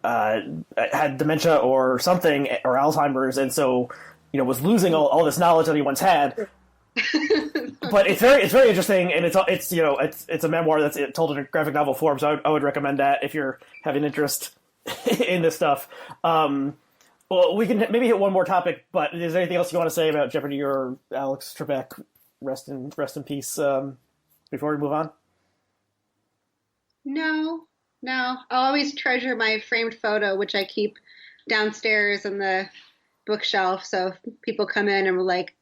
had dementia or something, or Alzheimer's, and so was losing all this knowledge that he once had. But it's very interesting, and it's a memoir that's told in a graphic novel form. So I would recommend that if you're having interest in this stuff. Well, we can maybe hit one more topic, but is there anything else you want to say about Jeopardy or Alex Trebek? Rest in peace. Before we move on. No. I'll always treasure my framed photo, which I keep downstairs in the bookshelf. So if people come in and we're like,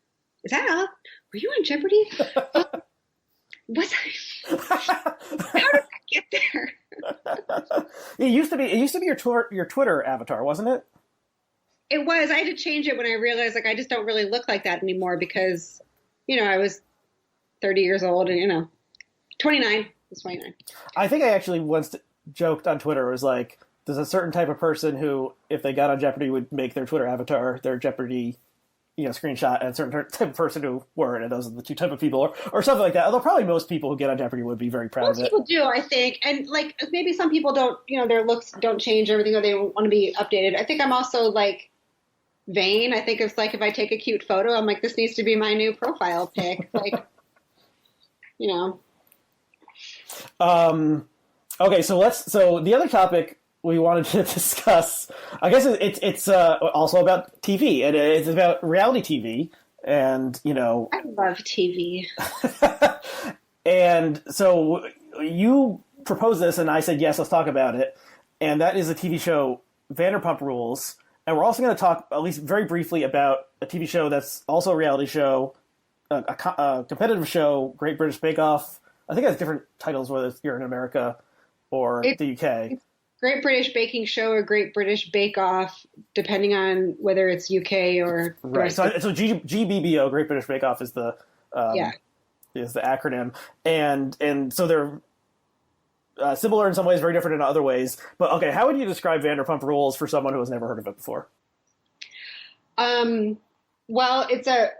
"Is that Alex? Were you on Jeopardy?" Was I? How did I get there? It used to be your Twitter avatar, wasn't it? It was. I had to change it when I realized like I just don't really look like that anymore because I was 30 years old and 29. I was 29. I think I actually once joked on Twitter. It was like, there's a certain type of person who, if they got on Jeopardy, would make their Twitter avatar their Jeopardy screenshot, and a certain type of person who weren't, and those are the two type of people, or something like that. Although probably most people who get on Jeopardy would be very proud of it. Most people do, I think. And like maybe some people don't, their looks don't change, everything, or they want to be updated. I think I'm also like vain. I think it's like if I take a cute photo, I'm like, this needs to be my new profile pic. Like, Okay, so the other topic we wanted to discuss, I guess it's also about TV, and it's about reality TV, and I love TV. And so you proposed this, and I said yes, let's talk about it, and that is the TV show Vanderpump Rules, and we're also going to talk at least very briefly about a TV show that's also a reality show, a competitive show, Great British Bake Off. I think it has different titles whether you're in America or the UK. It's Great British Baking Show or Great British Bake Off, depending on whether it's UK or the Right. So GBBO, Great British Bake Off, is the yeah. is the acronym, and so they're similar in some ways, very different in other ways. But okay, how would you describe Vanderpump Rules for someone who has never heard of it before? Well, it's a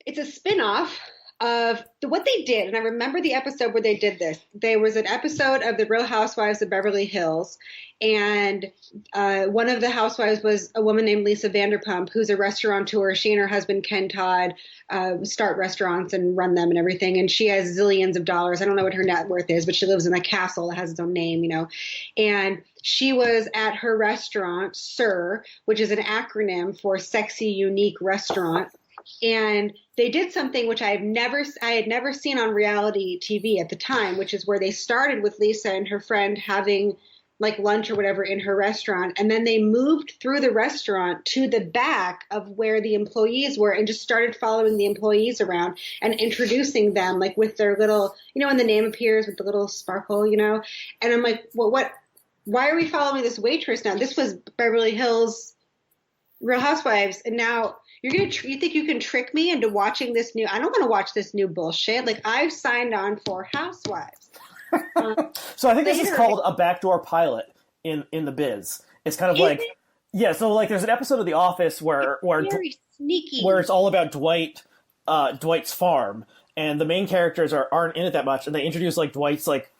it's a spin-off of what they did, and I remember the episode where they did this. There was an episode of The Real Housewives of Beverly Hills, and one of the housewives was a woman named Lisa Vanderpump, who's a restaurateur. She and her husband Ken Todd start restaurants and run them and everything, and she has zillions of dollars. I don't know what her net worth is, but she lives in a castle that has its own name, you know. And she was at her restaurant, SIR, which is an acronym for Sexy Unique Restaurant. And they did something which I had never seen on reality TV at the time, which is where they started with Lisa and her friend having like lunch or whatever in her restaurant. And then they moved through the restaurant to the back of where the employees were and just started following the employees around and introducing them like with their little, you know, when the name appears with the little sparkle, you know. And I'm like, well, why are we following this waitress now? This was Beverly Hills Real Housewives. And now you think you can trick me into watching this new? I don't want to watch this new bullshit. Like, I've signed on for Housewives. So I think this is called a backdoor pilot in the biz. It's kind of like, yeah. So like, there's an episode of The Office where very sneaky, where it's all about Dwight's farm, and the main characters aren't in it that much, and they introduce like Dwight's like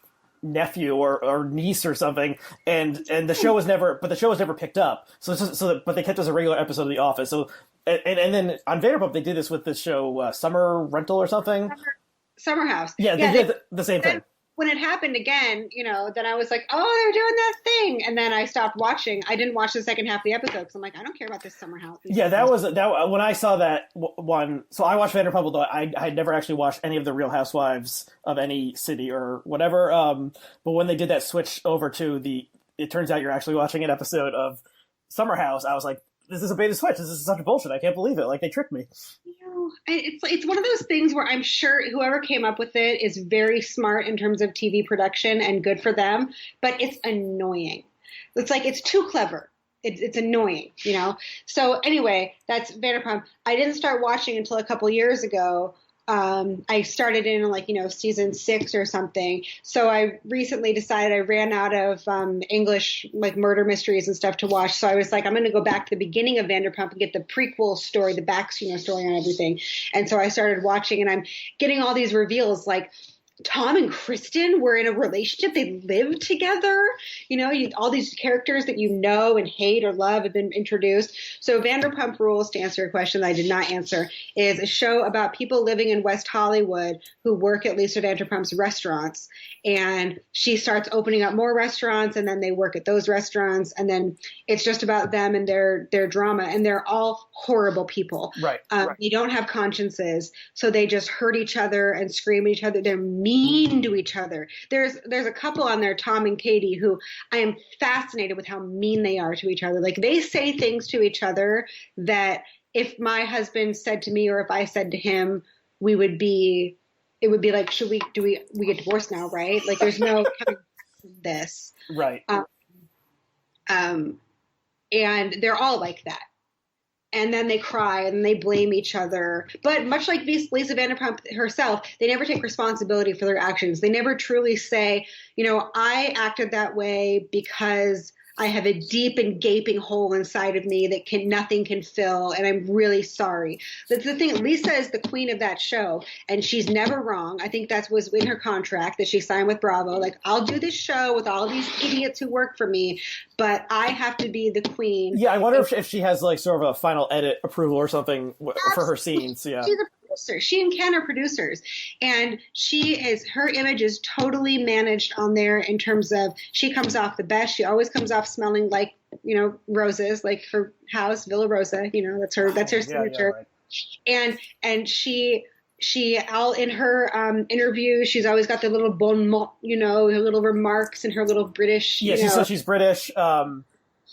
nephew or niece or something, and the show was never picked up. But they kept it as a regular episode of The Office. So and then on Vanderpump they did this with this show Summer Rental or something. Summer House. Yeah, they did the same thing. When it happened again, you know, then I was like, oh, they're doing that thing. And then I stopped watching. I didn't watch the second half of the episode because I'm like, I don't care about this Summer House. Yeah, that when I saw that one. So I watched Vanderpump, although I had never actually watched any of the Real Housewives of any city or whatever. But when they did that switch over to it turns out you're actually watching an episode of Summer House, I was like, this is a beta switch. This is such bullshit. I can't believe it. Like, they tricked me. You know, it's one of those things where I'm sure whoever came up with it is very smart in terms of TV production and good for them, but it's annoying. It's like, it's too clever. It's annoying, you know? So anyway, that's Vanderpump. I didn't start watching until a couple years ago. I started in like, you know, season 6 or something. So I recently decided I ran out of English like murder mysteries and stuff to watch. So I was like, I'm going to go back to the beginning of Vanderpump and get the prequel story, the back, you know, story on everything. And so I started watching, and I'm getting all these reveals like Tom and Kristen were in a relationship. They lived together. You know, all these characters that you know and hate or love have been introduced. So Vanderpump Rules, to answer a question that I did not answer, is a show about people living in West Hollywood who work at Lisa Vanderpump's restaurants. And she starts opening up more restaurants, and then they work at those restaurants. And then it's just about them and their drama. And they're all horrible people. Right. They don't have consciences. So they just hurt each other and scream at each other. They're mean to each other. There's a couple on there, Tom and Katie, who I am fascinated with how mean they are to each other. Like, they say things to each other that if my husband said to me or if I said to him, it would be like, do we get divorced now, right? Like, there's no coming from this. Right. And they're all like that. And then they cry and they blame each other. But much like Lisa Vanderpump herself, they never take responsibility for their actions. They never truly say, you know, I acted that way because I have a deep and gaping hole inside of me that nothing can fill, and I'm really sorry. That's the thing. Lisa is the queen of that show, and she's never wrong. I think that was in her contract that she signed with Bravo. Like, I'll do this show with all these idiots who work for me, but I have to be the queen. Yeah, I wonder if she has like sort of a final edit approval or something for her scenes. Yeah. She's a producer. She and Ken are producers, and her image is totally managed on there in terms of she comes off the best. She always comes off smelling like, you know, roses, like her house, Villa Rosa. You know, that's her signature. Yeah, right. And she all in her interview, she's always got the little bon mot, you know, her little remarks and her little British. Yeah, so she's British.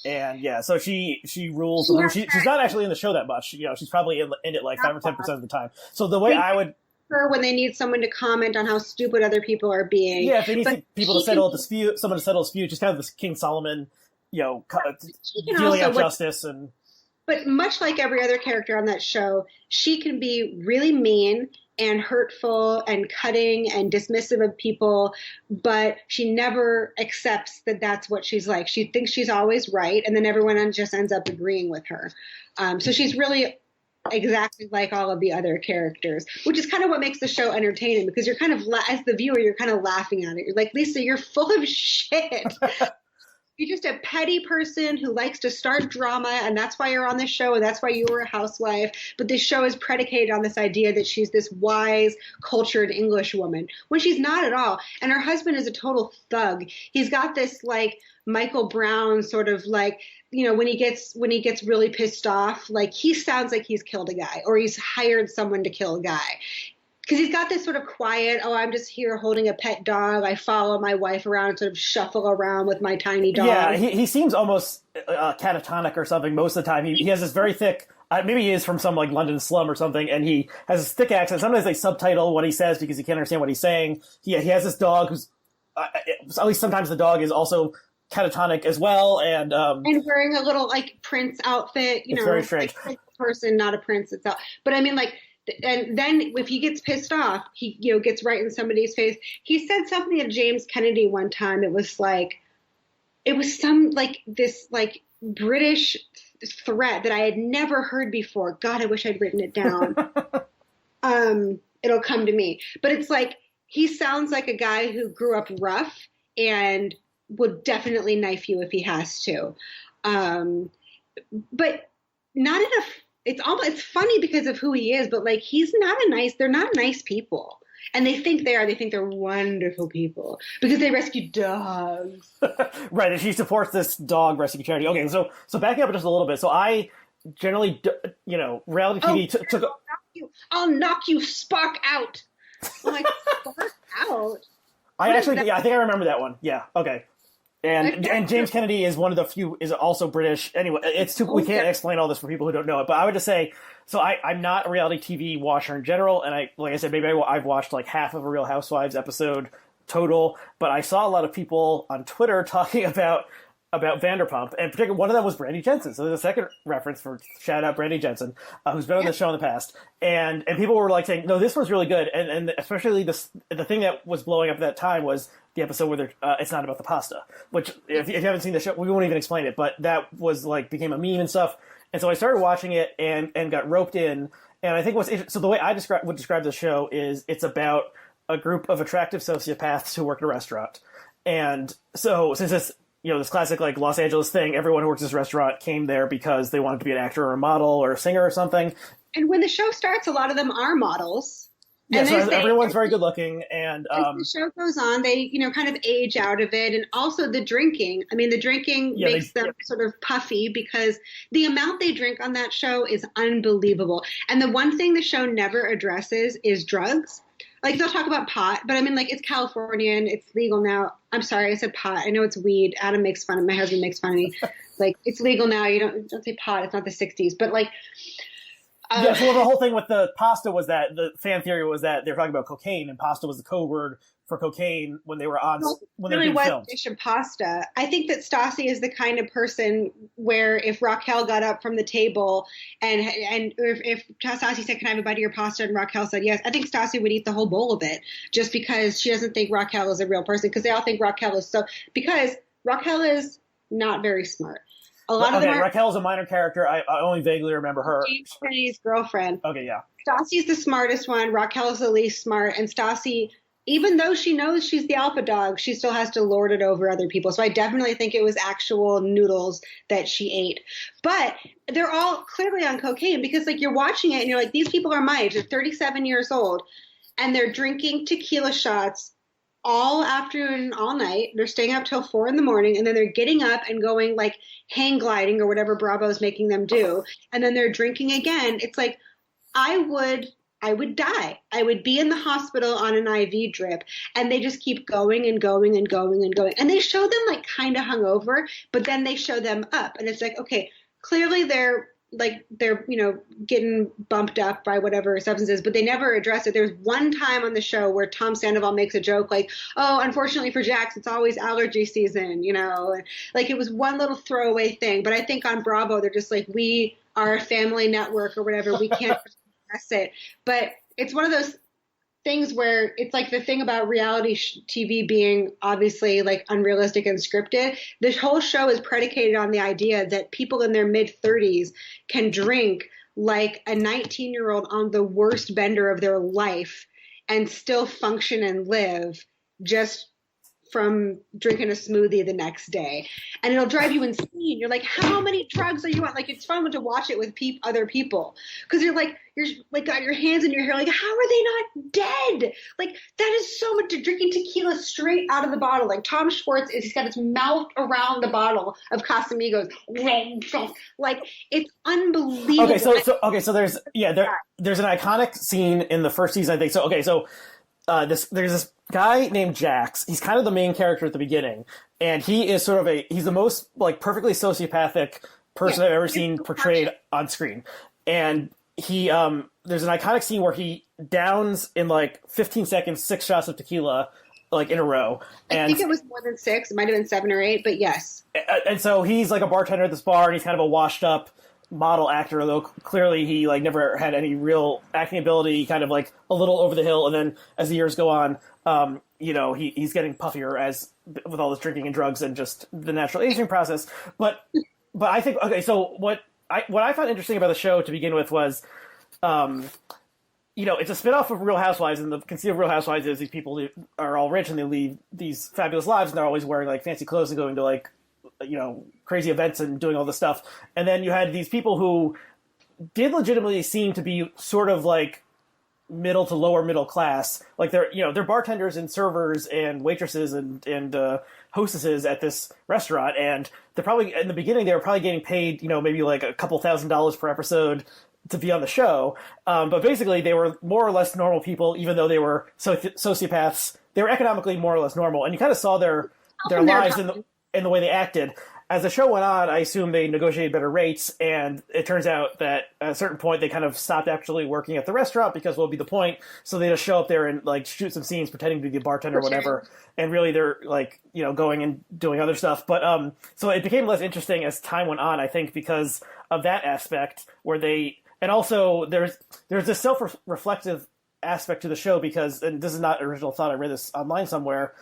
And yeah, so she rules the room. She's not actually in the show that much. You know, she's probably in it like 5 or 10% of the time. So the way I would her when they need someone to comment on how stupid other people are being. Yeah, if they need people to settle a dispute, someone to settle a dispute, just kind of this King Solomon, you know, dealing out justice and. But much like every other character on that show, she can be really mean and hurtful and cutting and dismissive of people, but she never accepts that that's what she's like. She thinks she's always right, and then everyone just ends up agreeing with her. So she's really exactly like all of the other characters, which is kind of what makes the show entertaining, because you're kind of, as the viewer, you're kind of laughing at it. You're like, Lisa, you're full of shit. You're just a petty person who likes to start drama, and that's why you're on this show, and that's why you were a housewife. But this show is predicated on this idea that she's this wise, cultured English woman, when she's not at all. And her husband is a total thug. He's got this like Michael Brown sort of like, you know, when he gets really pissed off, like he sounds like he's killed a guy or he's hired someone to kill a guy. Because he's got this sort of quiet, I'm just here holding a pet dog. I follow my wife around and sort of shuffle around with my tiny dog. Yeah, he seems almost catatonic or something most of the time. He has this very thick, maybe he is from some like London slum or something, and he has this thick accent. Sometimes they subtitle what he says because you can't understand what he's saying. He has this dog who's, at least sometimes the dog is also catatonic as well. And wearing a little like prince outfit, you know. Very strange. Like a person, not a prince itself. But I mean like, and then if he gets pissed off, he, you know, gets right in somebody's face. He said something to James Kennedy one time. It was some like this like British threat that I had never heard before. God, I wish I'd written it down. It'll come to me. But it's like, he sounds like a guy who grew up rough and would definitely knife you if he has to. But not in a, it's funny because of who he is, but like, they're not nice people. And they think they're wonderful people because they rescue dogs. Right. And she supports this dog rescue charity. Okay. So backing up just a little bit. So I generally, you know, reality TV took. I'll knock you spark out. I'm like, spark out? I think I remember that one. Yeah. Okay. And James Kennedy is one of the few, is also British. Anyway, we can't explain all this for people who don't know it, but I would just say, so I'm not a reality TV watcher in general, and like I said, maybe I've watched like half of a Real Housewives episode total, but I saw a lot of people on Twitter talking about Vanderpump, and particularly one of them was Brandy Jensen. So there's a second reference for shout out Brandy Jensen, who's been on the show in the past, and people were like saying, no, this one's really good, and especially the thing that was blowing up at that time was the episode where it's not about the pasta, which if you haven't seen the show, we won't even explain it, but that was like became a meme and stuff. And so I started watching it and got roped in. And I think so the way I would describe the show is it's about a group of attractive sociopaths who work in a restaurant. And so since it's, you know, this classic like Los Angeles thing, everyone who works in this restaurant came there because they wanted to be an actor or a model or a singer or something. And when the show starts, a lot of them are models. Yeah, so everyone's very good looking, and as the show goes on, they, you know, kind of age out of it, and also the drinking. I mean, the drinking makes them sort of puffy because the amount they drink on that show is unbelievable. And the one thing the show never addresses is drugs. Like, they'll talk about pot, but I mean, like, it's California and it's legal now. I'm sorry, I said pot. I know it's weed. Adam makes fun of my husband makes fun of me. Like, it's legal now. You don't say pot. It's not the 60s, but like. Yeah, so the whole thing with the pasta was that the fan theory was that they were talking about cocaine, and pasta was the code word for cocaine when they were when they were being filmed. Dish of pasta. I think that Stassi is the kind of person where if Raquel got up from the table and if Stassi said, "Can I have a bite of your pasta?" and Raquel said yes, I think Stassi would eat the whole bowl of it just because she doesn't think Raquel is a real person, because they all think Raquel is because Raquel is not very smart. A lot of them Raquel's a minor character. I only vaguely remember her. James Kennedy's girlfriend. Okay, yeah. Stassi's the smartest one. Raquel's the least smart. And Stassi, even though she knows she's the alpha dog, she still has to lord it over other people. So I definitely think it was actual noodles that she ate. But they're all clearly on cocaine because, like, you're watching it and you're like, these people are my age. They're 37 years old. And they're drinking tequila shots all afternoon, all night. They're staying up till 4 a.m, and then they're getting up and going like hang gliding or whatever Bravo's making them do. And then they're drinking again. It's like, I would I would die. I would be in the hospital on an IV drip, and they just keep going and going and going and going. And they show them like kind of hungover, but then they show them up, and it's like, okay, clearly they're getting bumped up by whatever substances, but they never address it. There's one time on the show where Tom Sandoval makes a joke like, oh, unfortunately for Jax, it's always allergy season, like it was one little throwaway thing. But I think on Bravo, they're just like, we are a family network or whatever. We can't address it. But it's one of those things where it's like the thing about reality TV being obviously like unrealistic and scripted. This whole show is predicated on the idea that people in their mid 30s can drink like a 19-year-old on the worst bender of their life and still function and live just from drinking a smoothie the next day. And it'll drive you insane. You're like, how many drugs are you on? Like, it's fun to watch it with other people. Because you're got your hands in your hair. Like, how are they not dead? Like, that is so much. Drinking tequila straight out of the bottle. Like, Tom Schwartz he's got his mouth around the bottle of Casamigos. Like, it's unbelievable. So there's an iconic scene in the first season, I think. There's this guy named Jax. He's kind of the main character at the beginning, and he is he's the most like perfectly sociopathic person I've ever seen portrayed on screen. And he there's an iconic scene where he downs in like 15 seconds 6 shots of tequila like in a row. And I think it was more than 6. It might have been 7 or 8, but yes. And so he's like a bartender at this bar, and he's kind of a washed up model actor, although clearly he like never had any real acting ability, kind of like a little over the hill. And then as the years go on, he's getting puffier with all this drinking and drugs and just the natural aging process. But I think, so what I found interesting about the show to begin with was, it's a spinoff of Real Housewives, and the conceit of Real Housewives is these people are all rich and they lead these fabulous lives, and they're always wearing like fancy clothes and going to like, crazy events and doing all this stuff. And then you had these people who did legitimately seem to be sort of like middle to lower middle class. Like they're bartenders and servers and waitresses and hostesses at this restaurant. And they're probably, in the beginning, they were probably getting paid, maybe like a couple $1,000s per episode to be on the show. But basically they were more or less normal people, even though they were sociopaths. They were economically more or less normal. And you kind of saw their lives in the way they acted. As the show went on, I assume they negotiated better rates, and it turns out that at a certain point they kind of stopped actually working at the restaurant because what would be the point? So they just show up there and like shoot some scenes pretending to be the bartender or whatever, and really they're like, going and doing other stuff. But so it became less interesting as time went on, I think, because of that aspect where and also there's this self-reflective aspect to the show because, and this is not original thought, I read this online somewhere,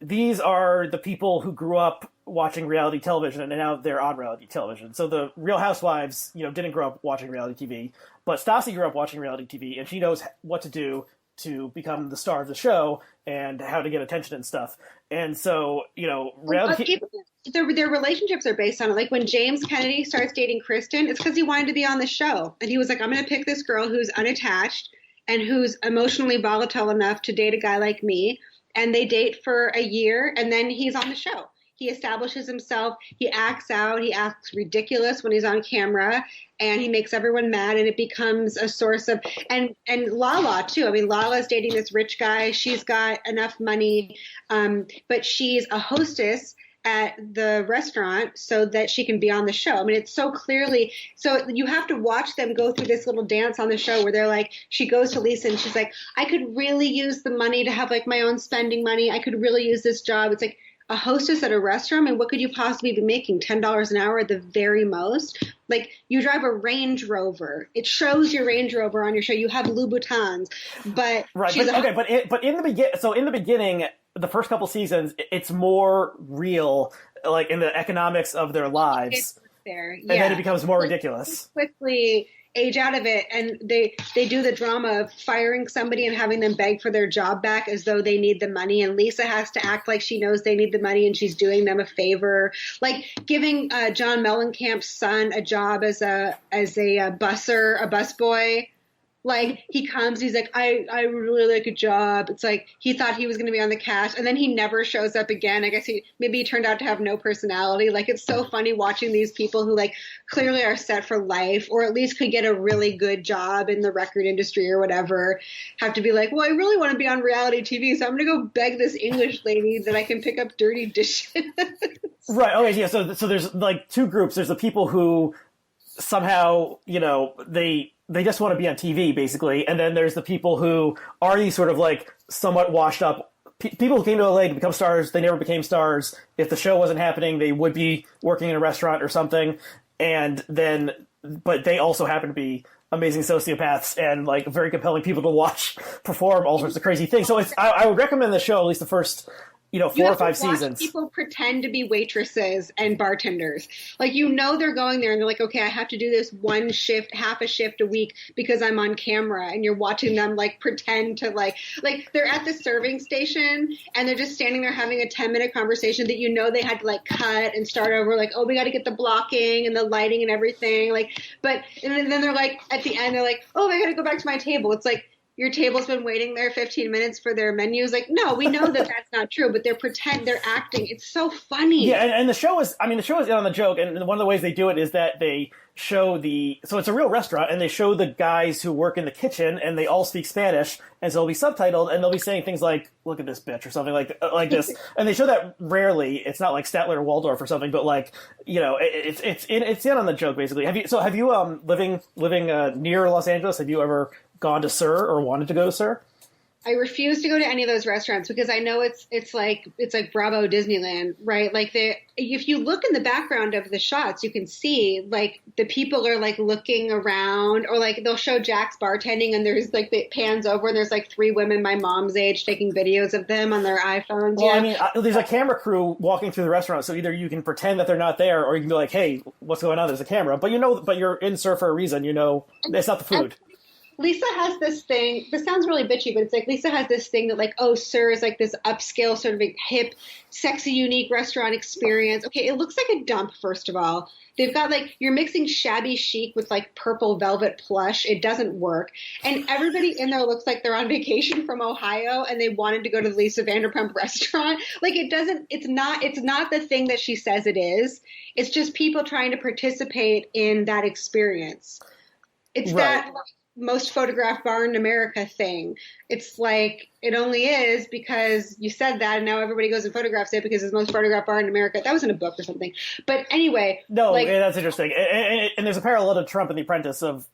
these are the people who grew up watching reality television and now they're on reality television. So the Real Housewives, didn't grow up watching reality TV, but Stassi grew up watching reality TV, and she knows what to do to become the star of the show and how to get attention and stuff. And so, reality their relationships are based on it. Like when James Kennedy starts dating Kristen, it's because he wanted to be on the show. And he was like, I'm going to pick this girl who's unattached and who's emotionally volatile enough to date a guy like me. And they date for a year, and then he's on the show. He establishes himself. He acts out. He acts ridiculous when he's on camera, and he makes everyone mad, and it becomes a source of and Lala too. I mean, Lala's dating this rich guy. She's got enough money, but she's a hostess at the restaurant so that she can be on the show. I mean, it's so clearly, so you have to watch them go through this little dance on the show where they're like, she goes to Lisa and she's like, I could really use the money to have like my own spending money. I could really use this job. It's like a hostess at a restaurant. And what could you possibly be making? $10 an hour at the very most. Like you drive a Range Rover. It shows your Range Rover on your show. You have Louboutins, but right. But in the beginning, the first couple seasons, it's more real, like in the economics of their lives. There, yeah. And then it becomes more ridiculous. Quickly age out of it, and they do the drama of firing somebody and having them beg for their job back as though they need the money, and Lisa has to act like she knows they need the money and she's doing them a favor, like giving John Mellencamp's son a job as a busboy Like, he comes, he's like, I would really like a job. It's like, he thought he was going to be on the cast, and then he never shows up again. I guess maybe he turned out to have no personality. Like, it's so funny watching these people who, like, clearly are set for life, or at least could get a really good job in the record industry or whatever, have to be like, well, I really want to be on reality TV, so I'm going to go beg this English lady that I can pick up dirty dishes. Right. Okay. Yeah. So there's like two groups. There's the people who somehow, they just want to be on TV, basically. And then there's the people who are these sort of like somewhat washed up people who came to LA to become stars. They never became stars. If the show wasn't happening, they would be working in a restaurant or something. But they also happen to be amazing sociopaths and like very compelling people to watch perform all sorts of crazy things. So I would recommend the show, at least the first 4 or 5 seasons. People pretend to be waitresses and bartenders. Like, they're going there and they're like, okay, I have to do this one shift, half a shift a week because I'm on camera. And you're watching them like pretend to like they're at the serving station and they're just standing there having a 10-minute conversation that they had to like cut and start over. Like, oh, we got to get the blocking and the lighting and everything. Like, and then they're like, at the end, they're like, oh, I got to go back to my table. It's like, your table's been waiting there 15 minutes for their menus. Like, no, we know that that's not true, but they're acting. It's so funny. Yeah, and the show is in on the joke, and one of the ways they do it is that they show so it's a real restaurant, and they show the guys who work in the kitchen, and they all speak Spanish, and so it'll be subtitled, and they'll be saying things like, look at this bitch, or something like this. And they show that rarely. It's not like Statler or Waldorf or something, but like, it's in on the joke, basically. Have you living near Los Angeles, have you ever gone to Sir or wanted to go to Sir? I refuse to go to any of those restaurants because I know it's like Bravo Disneyland, right? Like if you look in the background of the shots, you can see like the people are like looking around, or like they'll show Jack's bartending and there's like it pans over and there's like 3 women my mom's age taking videos of them on their iPhones. Well, there's a camera crew walking through the restaurant, so either you can pretend that they're not there, or you can be like, hey, what's going on? There's a camera, but you're in Sir for a reason. It's not the food. Lisa has this thing, this sounds really bitchy, but it's like Lisa has this thing that like, oh, Sir is like this upscale sort of hip, sexy, unique restaurant experience. Okay, it looks like a dump, first of all. They've got like, you're mixing shabby chic with like purple velvet plush. It doesn't work. And everybody in there looks like they're on vacation from Ohio and they wanted to go to the Lisa Vanderpump restaurant. Like it's not the thing that she says it is. It's just people trying to participate in that experience. It's right. That like, most photographed bar in America thing. It's like, it only is because you said that and now everybody goes and photographs it because it's the most photographed bar in America. That was in a book or something. But anyway. No, that's interesting. And there's a parallel to Trump and The Apprentice of,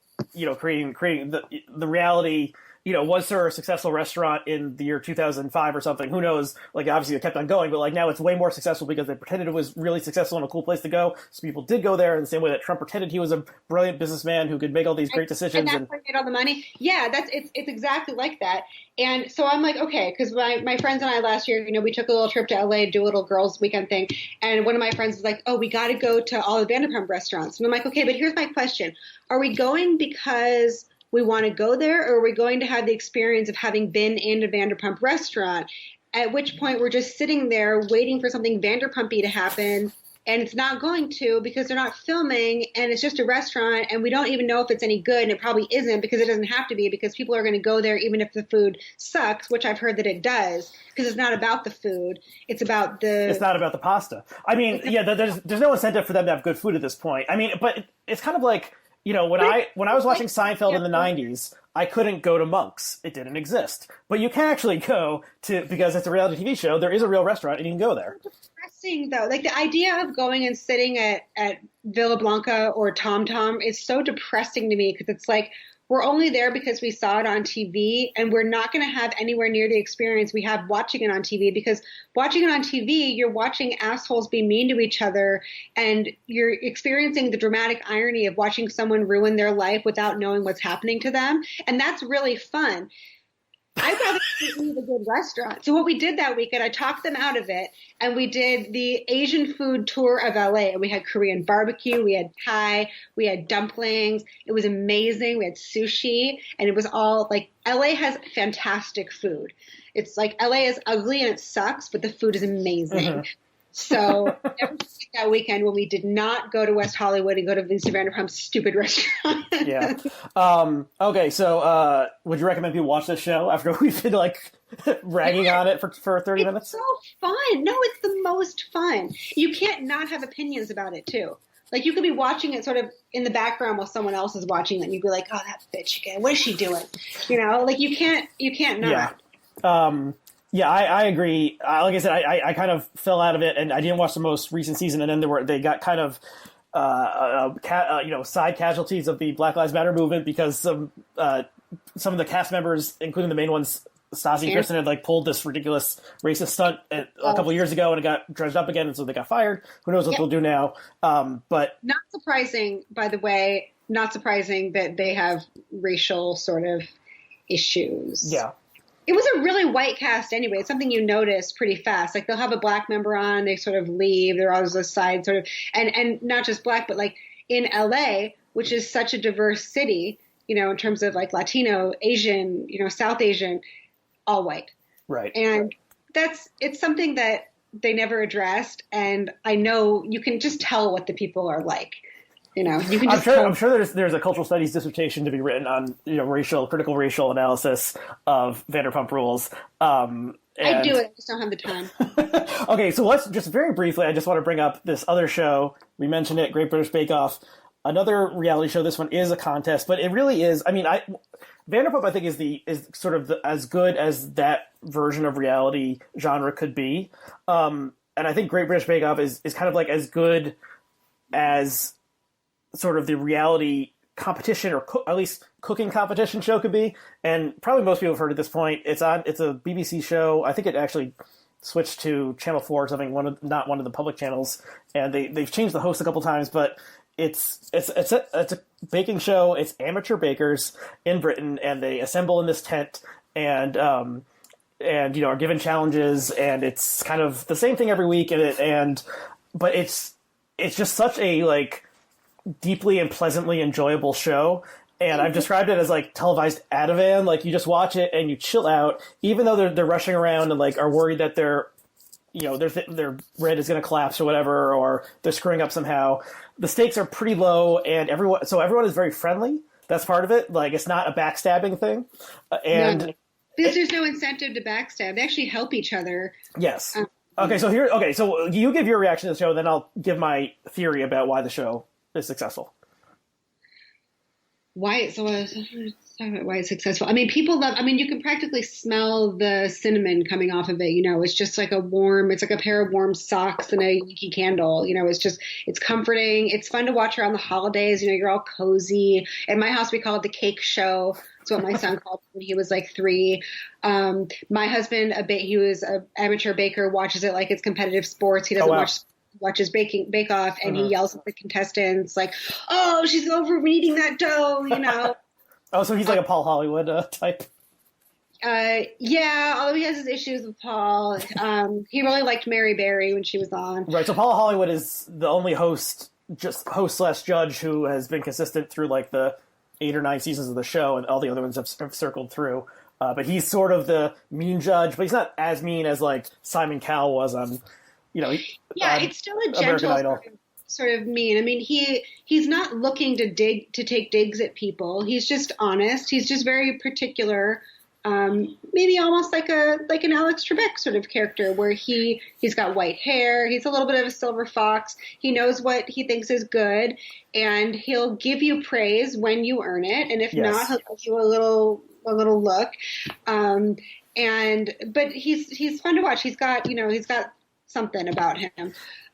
creating the reality. Was Sir a successful restaurant in the year 2005 or something? Who knows? Like, obviously it kept on going, but like now it's way more successful because they pretended it was really successful and a cool place to go. So people did go there in the same way that Trump pretended he was a brilliant businessman who could make all these great decisions. And that's where he made all the money. Yeah, it's exactly like that. And so I'm like, okay, because my friends and I last year, we took a little trip to LA to do a little girls weekend thing. And one of my friends was like, oh, we got to go to all the Vanderpump restaurants. And I'm like, okay, but here's my question. Are we going because we want to go there, or are we going to have the experience of having been in a Vanderpump restaurant? At which point we're just sitting there waiting for something Vanderpumpy to happen, and it's not going to because they're not filming, and it's just a restaurant, and we don't even know if it's any good, and it probably isn't because it doesn't have to be because people are going to go there even if the food sucks, which I've heard that it does, because it's not about the food. It's about It's not about the pasta. I mean, yeah, there's no incentive for them to have good food at this point. I mean, but it's kind of like, when I was watching Seinfeld in the 90s, I couldn't go to Monk's. It didn't exist. But you can actually go to, because it's a reality TV show, there is a real restaurant and you can go there. It's depressing, though. Like, the idea of going and sitting at Villa Blanca or Tom Tom is so depressing to me because it's like, we're only there because we saw it on TV, and we're not going to have anywhere near the experience we have watching it on TV, because watching it on TV, you're watching assholes be mean to each other, and you're experiencing the dramatic irony of watching someone ruin their life without knowing what's happening to them. And that's really fun. I'd rather eat a good restaurant. So what we did that weekend, I talked them out of it, and we did the Asian food tour of LA. And we had Korean barbecue, we had Thai, we had dumplings. It was amazing. We had sushi, and it was all like, LA has fantastic food. It's like LA is ugly and it sucks, but the food is amazing. Mm-hmm. So never forget that weekend when we did not go to West Hollywood and go to Lisa Vanderpump's stupid restaurant. Yeah. Okay, so would you recommend people watch this show after we've been like ragging on it for 30 minutes? It's so fun. No, it's the most fun. You can't not have opinions about it too. Like you could be watching it sort of in the background while someone else is watching it, and you'd be like, "Oh, that bitch again! What is she doing?" You know, like you can't not. Yeah. Yeah, I agree. Like I said, I kind of fell out of it, and I didn't watch the most recent season. And then they got kind of side casualties of the Black Lives Matter movement because some of the cast members, including the main ones, Stasi and Kristen, had like pulled this ridiculous racist stunt a couple of years ago, and it got dredged up again, and so they got fired. Who knows what they'll do now? But not surprising, by the way. Not surprising that they have racial sort of issues. Yeah. It was a really white cast anyway. It's something you notice pretty fast. Like they'll have a black member on, they sort of leave. They're always a side sort of, and not just black, but like in LA, which is such a diverse city, you know, in terms of like Latino, Asian, you know, South Asian, all white. Right. And it's something that they never addressed. And I know you can just tell what the people are like. You know, you can just I'm sure there's a cultural studies dissertation to be written on, you know, critical racial analysis of Vanderpump Rules. I do it. I just don't have the time. Okay, so let's just very briefly, I just want to bring up this other show. We mentioned it, Great British Bake Off. Another reality show. This one is a contest, but it really is. I mean, Vanderpump, I think, is sort of as good as that version of reality genre could be. And I think Great British Bake Off is kind of like as good as sort of the reality competition or at least cooking competition show could be. And probably most people have heard at this point. It's a BBC show. I think it actually switched to Channel 4 or something, not one of the public channels. And they've changed the host a couple times, but it's a baking show. It's amateur bakers in Britain, and they assemble in this tent and you know, are given challenges, and it's kind of the same thing every week. But it's just such a like deeply and pleasantly enjoyable show. And I've described it as like televised Ativan. Like you just watch it and you chill out, even though they're rushing around and like are worried that their bread is going to collapse or whatever, or they're screwing up somehow. The stakes are pretty low, and everyone is very friendly. That's part of it. Like it's not a backstabbing thing. Because there's no incentive to backstab. They actually help each other. Yes. So you give your reaction to the show, then I'll give my theory about why the show is successful. Why it's successful. I mean, people love. I mean, you can practically smell the cinnamon coming off of it. You know, it's just like it's like a pair of warm socks and a Yankee candle. You know, it's comforting. It's fun to watch around the holidays. You know, you're all cozy. At my house, we call it the cake show. That's what my son called it when he was like 3. My husband, he was an amateur baker, watches it like it's competitive sports. He doesn't watches Bake Off, and he yells at the contestants like, "Oh, she's over kneading that dough," you know. Oh, so he's like a Paul Hollywood type. Yeah, although he has his issues with Paul. He really liked Mary Berry when she was on. Right, so Paul Hollywood is the only host/judge who has been consistent through like the 8 or 9 seasons of the show, and all the other ones have circled through. But he's sort of the mean judge, but he's not as mean as like Simon Cowell was on. You know, it's still a gentle sort of mean. I mean, he's not looking to take digs at people. He's just honest. He's just very particular. Maybe almost like an Alex Trebek sort of character, where he's got white hair. He's a little bit of a silver fox. He knows what he thinks is good, and he'll give you praise when you earn it. And if not, he'll give you a little look. But he's fun to watch. He's got something about him.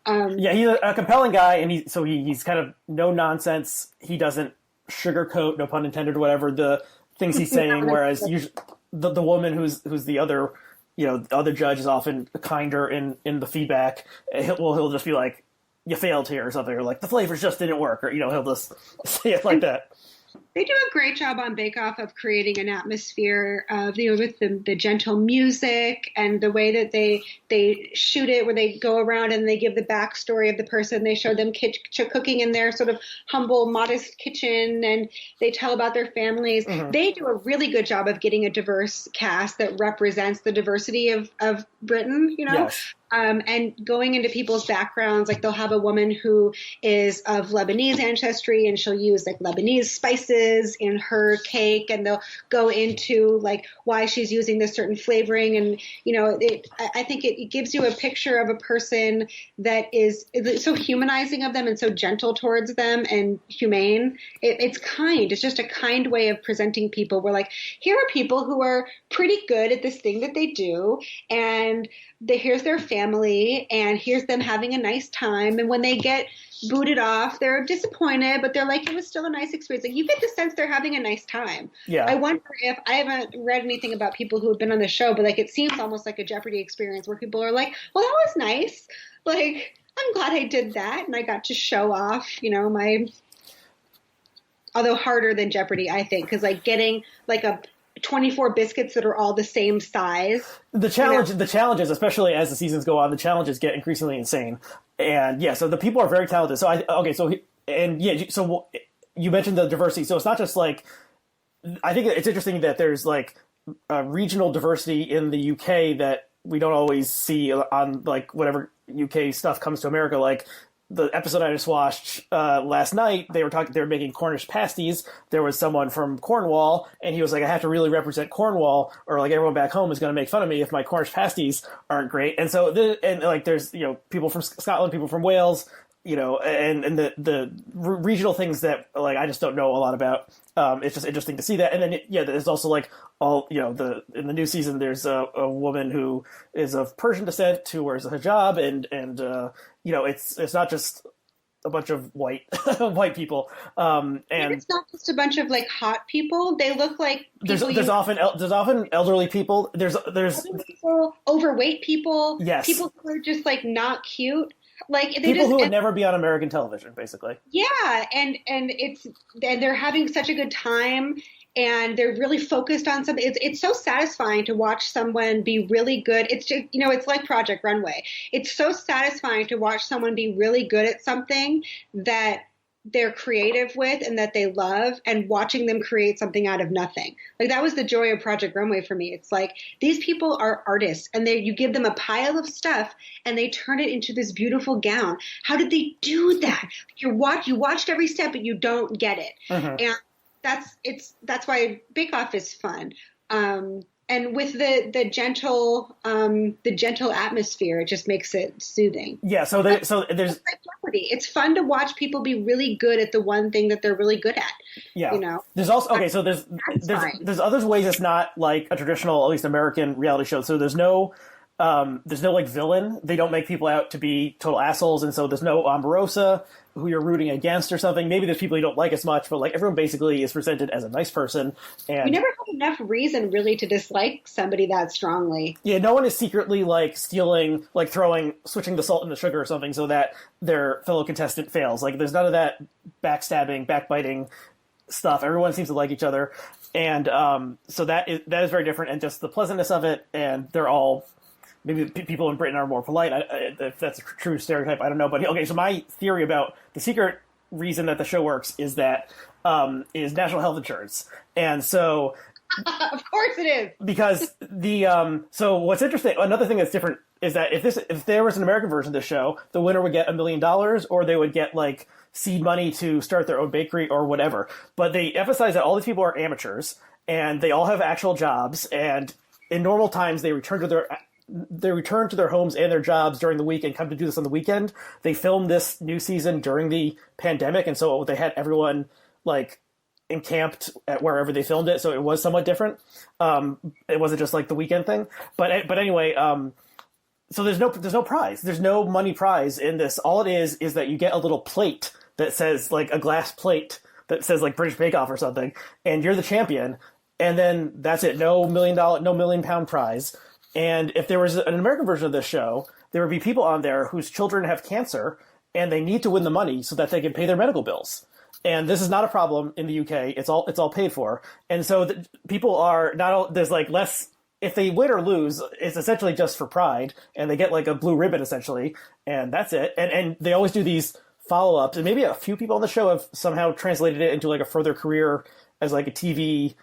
He's a compelling guy, and he's kind of no nonsense. He doesn't sugarcoat, no pun intended, or whatever the things he's saying. Whereas usually the woman who's the other, the other judge is often kinder in the feedback. He'll just be like, "You failed here," or something, or like, "The flavors just didn't work," or he'll just say it like that. They do a great job on Bake Off of creating an atmosphere of, with the gentle music and the way that they shoot it, where they go around and they give the backstory of the person. They show them cooking in their sort of humble, modest kitchen, and they tell about their families. Mm-hmm. They do a really good job of getting a diverse cast that represents the diversity of Britain, Yes. And going into people's backgrounds. Like they'll have a woman who is of Lebanese ancestry and she'll use like Lebanese spices in her cake, and they'll go into like why she's using this certain flavoring. And, I think it gives you a picture of a person that is so humanizing of them and so gentle towards them and humane. It's kind. It's just a kind way of presenting people. We're like, here are people who are pretty good at this thing that they do, and here's their family, and here's them having a nice time. And when they get booted off, they're disappointed, but they're like, it was still a nice experience. Like you get the sense they're having a nice time. Yeah. I wonder if, I haven't read anything about people who have been on the show, but like it seems almost like a Jeopardy experience where people are like, well, that was nice. Like, I'm glad I did that, and I got to show off, my, although harder than Jeopardy, I think, because like getting like 24 biscuits that are all the same size. The challenges, especially as the seasons go on, the challenges get increasingly insane. And yeah, so the people are very talented. So so you mentioned the diversity. So it's not just like, I think it's interesting that there's like a regional diversity in the UK that we don't always see on like whatever UK stuff comes to America. Like the episode I just watched last night, they were making Cornish pasties. There was someone from Cornwall, and he was like, I have to really represent Cornwall, or like everyone back home is going to make fun of me if my Cornish pasties aren't great. And so, there's, people from Scotland, people from Wales, and the regional things that like I just don't know a lot about. It's just interesting to see that. And then there's also like all in the new season there's a woman who is of Persian descent who wears a hijab, and it's not just a bunch of white people. And it's not just a bunch of like hot people. They look like people there's often elderly people. There's people, overweight people. Yes. People who are just like not cute. Like people who would never be on American television, basically. Yeah, and they're having such a good time, and they're really focused on something. It's so satisfying to watch someone be really good. It's just it's like Project Runway. It's so satisfying to watch someone be really good at something that they're creative with and that they love, and watching them create something out of nothing. Like that was the joy of Project Runway for me. It's like these people are artists, and you give them a pile of stuff and they turn it into this beautiful gown. How did they do that? You watched every step, but you don't get it. Mm-hmm. And that's why Bake Off is fun. And with the gentle atmosphere, it just makes it soothing. Yeah. So there's like Jeopardy. It's fun to watch people be really good at the one thing that they're really good at. Yeah. There's also So there's other ways it's not like a traditional, at least American reality show. So there's no like villain. They don't make people out to be total assholes, and so there's no Omarosa who you're rooting against or something. Maybe there's people you don't like as much, but like everyone basically is presented as a nice person. And you never have enough reason really to dislike somebody that strongly. Yeah, no one is secretly like stealing, like switching the salt and the sugar or something so that their fellow contestant fails. Like there's none of that backstabbing, backbiting stuff. Everyone seems to like each other, and so that is very different. And just the pleasantness of it, and they're all. Maybe people in Britain are more polite. If that's a true stereotype, I don't know. But okay, so my theory about the secret reason that the show works is that is national health insurance, and so of course it is because so what's interesting. Another thing that's different is that if there was an American version of the show, the winner would get $1 million, or they would get like seed money to start their own bakery or whatever. But they emphasize that all these people are amateurs and they all have actual jobs, and in normal times they return to their homes and their jobs during the week and come to do this on the weekend. They filmed this new season during the pandemic, and so they had everyone like encamped at wherever they filmed it, so it was somewhat different. It wasn't just like the weekend thing. But anyway, so there's no prize. There's no money prize in this. All it is that you get a little plate that says like a glass plate that says like British Bake Off or something, and you're the champion. And then that's it. No $1 million prize. And if there was an American version of this show, there would be people on there whose children have cancer and they need to win the money so that they can pay their medical bills. And this is not a problem in the UK. It's all paid for. And so people are not all, there's like less, if they win or lose, it's essentially just for pride, and they get like a blue ribbon essentially, and that's it. And they always do these follow-ups, and maybe a few people on the show have somehow translated it into like a further career as like a TV,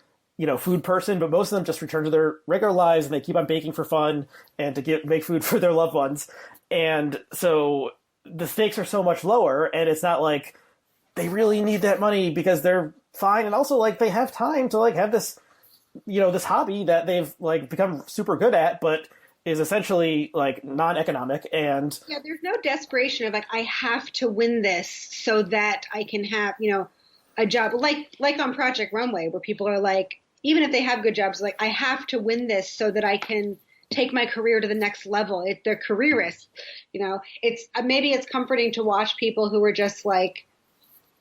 food person, but most of them just return to their regular lives, and they keep on baking for fun and to make food for their loved ones. And so the stakes are so much lower, and it's not like they really need that money because they're fine, and also like they have time to like have this, this hobby that they've like become super good at, but is essentially like non-economic. And yeah, there's no desperation of like, I have to win this so that I can have, a job like on Project Runway, where people are like, even if they have good jobs, like, I have to win this so that I can take my career to the next level. They're careerists, it's maybe it's comforting to watch people who are just like,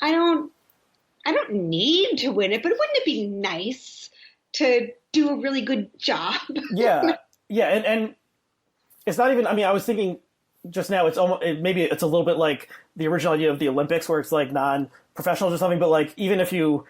I don't need to win it, but wouldn't it be nice to do a really good job? Yeah. Yeah. And it's not even, I was thinking just now, maybe it's a little bit like the original idea of the Olympics, where it's like non-professionals or something, but like, even if you,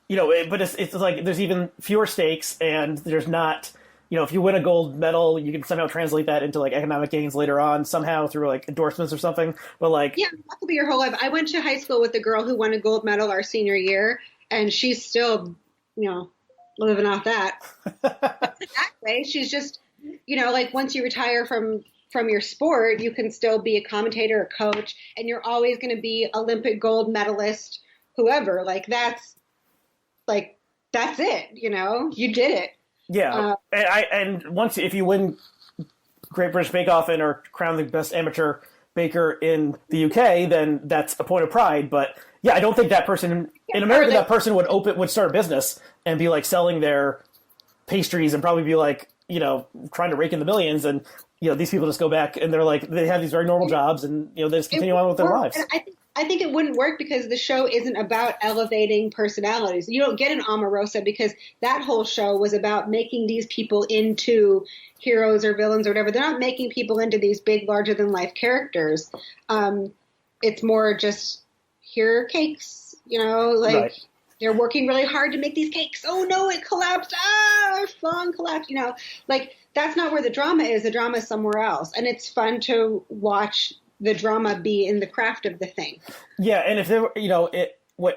but it's like, there's even fewer stakes, and there's not, if you win a gold medal, you can somehow translate that into like economic gains later on somehow through like endorsements or something. But like, yeah, that could be your whole life. I went to high school with a girl who won a gold medal our senior year, and she's still, living off that. That way, she's just, like, once you retire from your sport, you can still be a commentator, a coach, and you're always going to be Olympic gold medalist, whoever. Like, that's it. You did it. Yeah, and once if you win Great British Bake Off and are crowned the best amateur baker in the UK, then that's a point of pride. But yeah, I don't think that person in America, that person would start a business and be like selling their pastries and probably be like, trying to rake in the millions. And these people just go back and they're like, they have these very normal jobs, and they just continue on with their lives. And I think it wouldn't work because the show isn't about elevating personalities. You don't get an Omarosa because that whole show was about making these people into heroes or villains or whatever. They're not making people into these big, larger-than-life characters. It's more just, here are cakes, Right. They're working really hard to make these cakes. Oh, no, it collapsed. Our flan collapsed. That's not where the drama is. The drama is somewhere else. And it's fun to watch the drama be in the craft of the thing. Yeah, and if there were,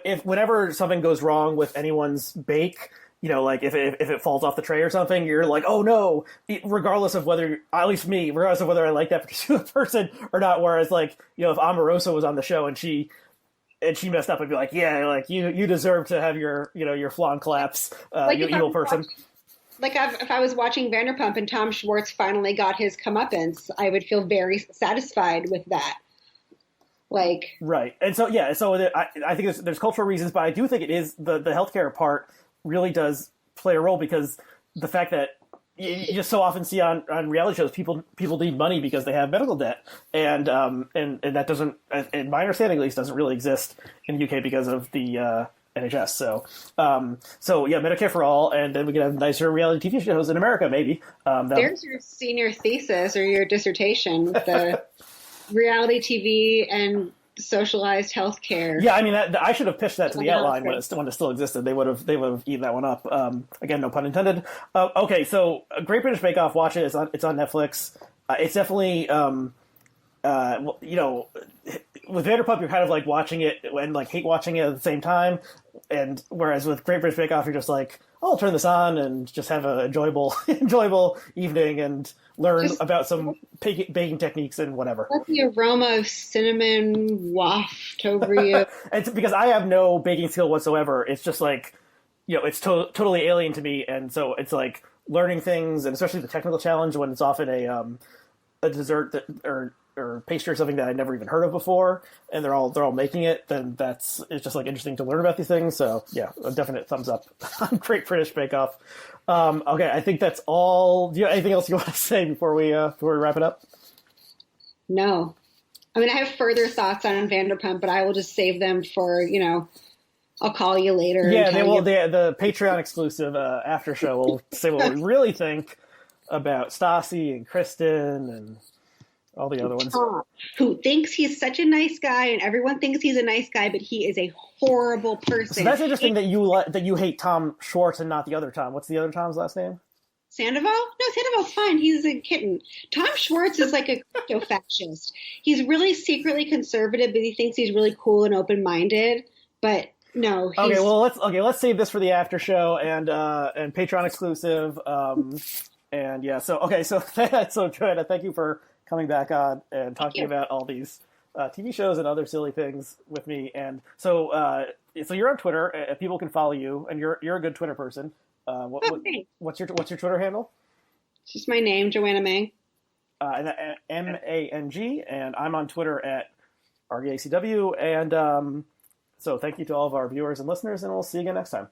if whenever something goes wrong with anyone's bake, like if it falls off the tray or something, you're like, oh no, regardless of whether, at least me, regardless of whether I like that particular person or not. Whereas like, if Omarosa was on the show and she messed up, I'd be like, yeah, like you deserve to have your flan collapse, you evil person. If I was watching Vanderpump and Tom Schwartz finally got his comeuppance, I would feel very satisfied with that. Right. And so, yeah, I think there's cultural reasons, but I do think it is the healthcare part really does play a role, because the fact that you just so often see on reality shows, people need money because they have medical debt. And that doesn't, in my understanding at least, doesn't really exist in the UK because of the, NHS. So yeah, Medicare for all, and then we can have nicer reality TV shows in America, maybe. There's your senior thesis or your dissertation, the reality TV and socialized healthcare. Yeah, I should have pitched that to the outline when it still existed. They would have eaten that one up. Again, no pun intended. Okay, so Great British Bake Off, watch it. It's on Netflix. It's definitely with Vanderpump, you're kind of like watching it and like hate watching it at the same time. And whereas with Great British Bake Off, you're just like, oh, I'll turn this on and just have an enjoyable evening and learn about some baking techniques and whatever. Let the aroma of cinnamon waft over you. It's because I have no baking skill whatsoever. It's just like, it's totally alien to me. And so it's like learning things, and especially the technical challenge when it's often a dessert that, or pastry or something that I'd never even heard of before, and they're all making it, then it's just like interesting to learn about these things. So yeah, a definite thumbs up on Great British Bake Off. Okay, I think that's all. Do you have anything else you want to say before we wrap it up? No. I have further thoughts on Vanderpump, but I will just save them for, I'll call you later. Yeah, the Patreon exclusive after show will say what we really think about Stassi and Kristen and All the other ones. Tom, who thinks he's such a nice guy, and everyone thinks he's a nice guy, but he is a horrible person. So that's interesting that you hate Tom Schwartz and not the other Tom. What's the other Tom's last name? Sandoval? No, Sandoval's fine. He's a kitten. Tom Schwartz is like a crypto fascist. He's really secretly conservative, but he thinks he's really cool and open-minded. But no, he's... let's save this for the after show and Patreon exclusive. And yeah, so Joanna, thank you for coming back on and talking about all these TV shows and other silly things with me. And so you're on Twitter. People can follow you, and you're a good Twitter person. What's your Twitter handle? It's just my name, Joanna Mang. Mang, and I'm on Twitter at REACW. And so thank you to all of our viewers and listeners, and we'll see you again next time.